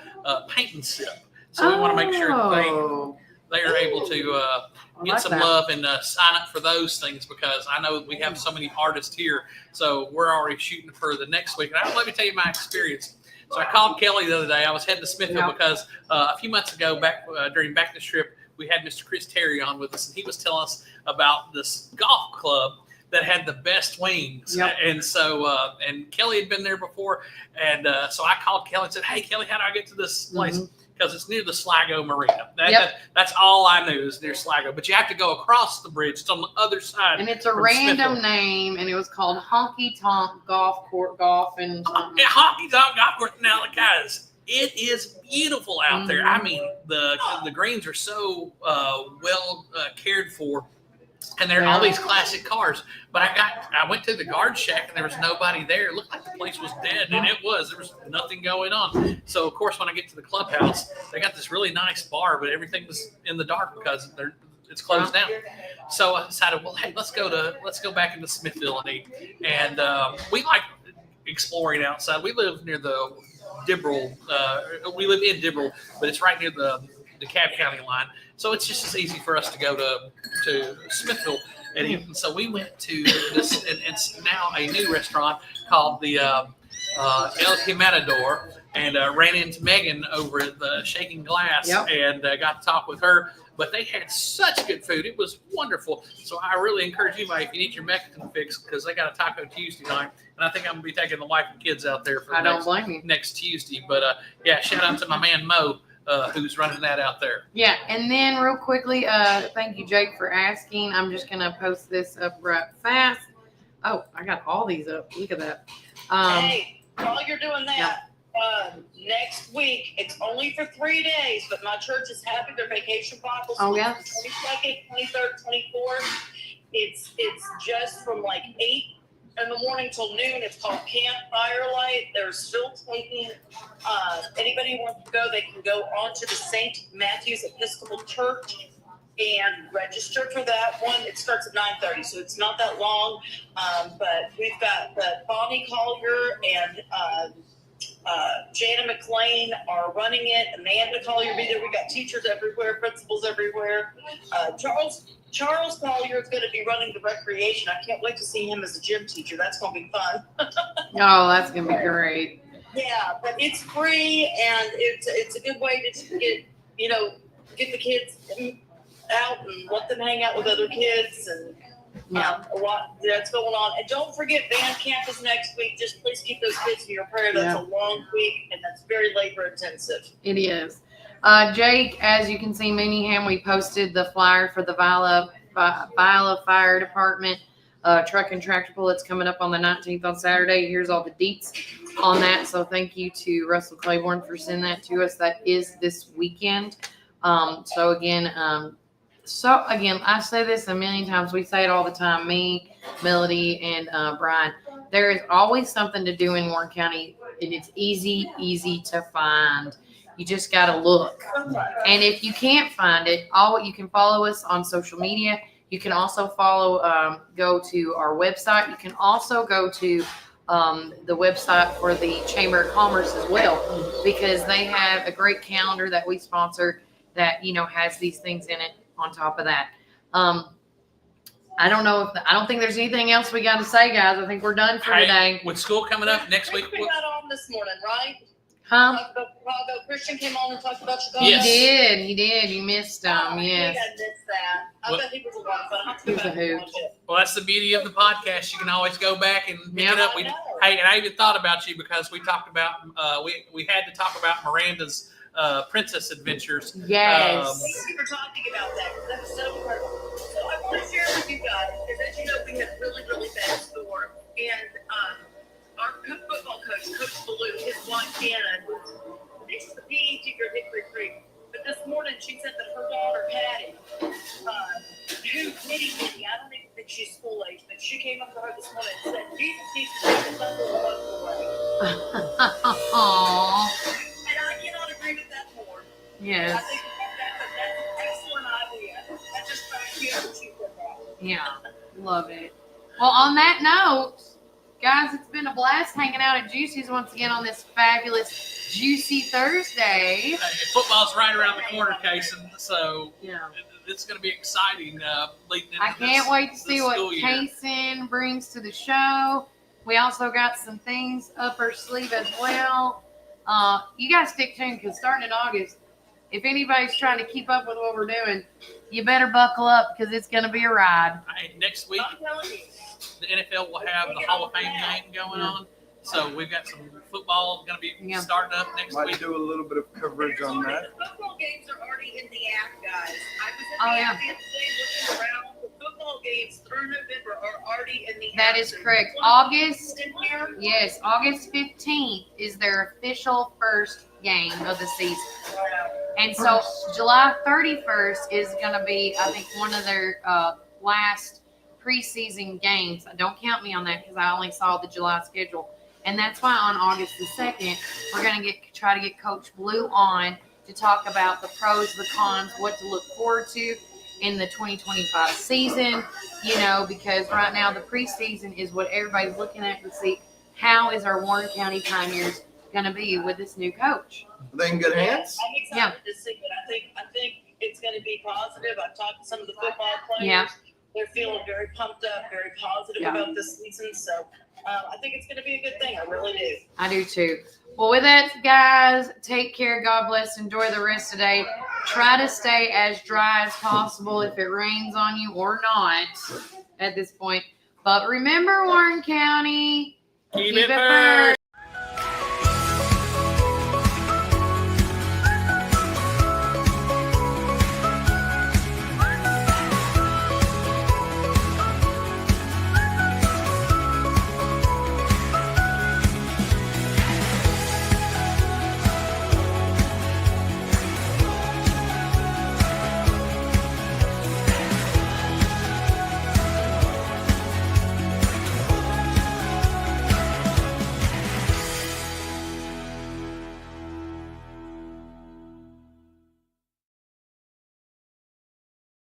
paint and sip. So we want to make sure that they are able to get some love and sign up for those things, because I know we have so many artists here. So we're already shooting for the next week. And let me tell you my experience. So I called Kelly the other day. I was heading to Smithville because a few months ago, during Back to Strip, we had Mr. Chris Terry on with us, and he was telling us about this golf club that had the best wings. Yep. And so, and Kelly had been there before. And so I called Kelly and said, hey, Kelly, how do I get to this place? Because it's near the Sligo Marina. That's all I knew is near Sligo. But you have to go across the bridge. It's on the other side. And it's a from random Smithville. name, and it was called Honky Tonk Golf Court Golf and something. Yeah, Honky Tonk Golf Course. Now, guys, it is beautiful out there. I mean, the greens are so well cared for. And there are all these classic cars. But I went to the guard shack and there was nobody there. It looked like the place was dead, and it was. There was nothing going on. So of course, when I get to the clubhouse, they got this really nice bar, but everything was in the dark because it's closed down. So I decided, well, hey, let's go back into Smithville and eat. And we like exploring outside. We live near the Dibble. We live in Dibble, but it's right near the DeKalb County line. So it's just as easy for us to go to Smithville and eat. And so we went to this, and it's now a new restaurant called the El Jimador, and ran into Megan over at the Shaking Glass and got to talk with her. But they had such good food. It was wonderful. So I really encourage you, if you need your Mexican fix, because they got a Taco Tuesday night. And I think I'm going to be taking the wife and kids out there for next Tuesday. But yeah, shout out to my man Mo, who's running that out there. Yeah, and then real quickly, thank you, Jake, for asking. I'm just going to post this up right fast. Oh, I got all these up. Look at that. Hey, while you're doing that, next week, it's only for 3 days, but my church is having their vacation Bible school. 22nd, 23rd, 24th. It's just from like 8 in the morning till noon. It's called Camp Firelight. They're still taking, anybody who wants to go, they can go on to the St. Matthew's Episcopal Church and register for that one. It starts at 9:30, so it's not that long. But we've got Bonnie Collier and Jana McLean are running it. Amanda Collier will be there. We got teachers everywhere, principals everywhere. Charles Collier is going to be running the recreation. I can't wait to see him as a gym teacher. That's going to be fun. Oh, that's going to be great. Yeah, but it's free, and it's a good way to get the kids out and let them hang out with other kids, and a lot that's going on. And don't forget, band camp is next week. Just please keep those kids in your prayer. That's a long week, and that's very labor intensive. It is. Jake, as you can see, Minningham, we posted the flyer for the Viola Fire Department truck and tractor pull. It's coming up on the 19th on Saturday. Here's all the deets on that. So thank you to Russell Claiborne for sending that to us. That is this weekend. So again, I say this a million times. We say it all the time. Me, Melody, and Brian. There is always something to do in Warren County, and it's easy to find. You just got to look. And if you can't find it, you can follow us on social media. You can also go to our website. You can also go to the website for the Chamber of Commerce as well, because they have a great calendar that we sponsor that, has these things in it on top of that. I don't think there's anything else we got to say, guys. I think we're done for today. With school coming up next week. We got on this morning, right? Huh? Talked about Chicago. Christian came on and talked about Chicago. Yes. He did. You missed him. Yes. I missed that. I bet he was a lot of fun. I'll have to go He's back a and hoot. watch it. Well, that's the beauty of the podcast. You can always go back and pick it up. And I even thought about you because we talked about we had to talk about Miranda's princess adventures. Yes. Thank you for talking about that, because that was so important. So I want to share with you guys, because as you know, we had really, really bad storm. And our football coach, Coach Ballou, his wife, Anna, this is the PE teacher at Hickory Creek. But this morning, she said that her daughter, Patty, who's Kitty, I don't even think she's school age, but she came up to her this morning and said, Jesus, he's the number one boy. Aww. And I cannot agree with that more. Yes. I think that's an excellent idea. I just cracks me up when she said that. Yeah. Love it. Well, on that note, guys, it's been a blast hanging out at Juicy's once again on this fabulous Juicy Thursday. Football's right around the corner, Kason, so it's going to be exciting. I can't wait to see what Kason brings to the show. We also got some things up our sleeve as well. You guys stick tuned, because starting in August, if anybody's trying to keep up with what we're doing, you better buckle up, because it's going to be a ride. Next week, the NFL will have the Hall of Fame game going on. So we've got some football going to be starting up next Might week. do a little bit of coverage on that. The football games are already in the app, guys. I was in the app the other day looking around. The football games through November are already in the app. That is correct. August 15th is their official first game of the season. And so July 31st is going to be, I think, one of their last preseason games. Don't count me on that because I only saw the July schedule. And that's why on August the 2nd, we're going to try to get Coach Blue on to talk about the pros, the cons, what to look forward to in the 2025 season, because right now the preseason is what everybody's looking at to see how is our Warren County Pioneers going to be with this new coach. Are they in good hands? I'm excited to see it. I think it's going to be positive. I've talked to some of the football players. Yeah. They're feeling very pumped up, very positive about this season. So I think it's going to be a good thing. I really do. I do too. Well, with that, guys, take care. God bless. Enjoy the rest of the day. Try to stay as dry as possible if it rains on you or not at this point. But remember, Warren County, Keep it first.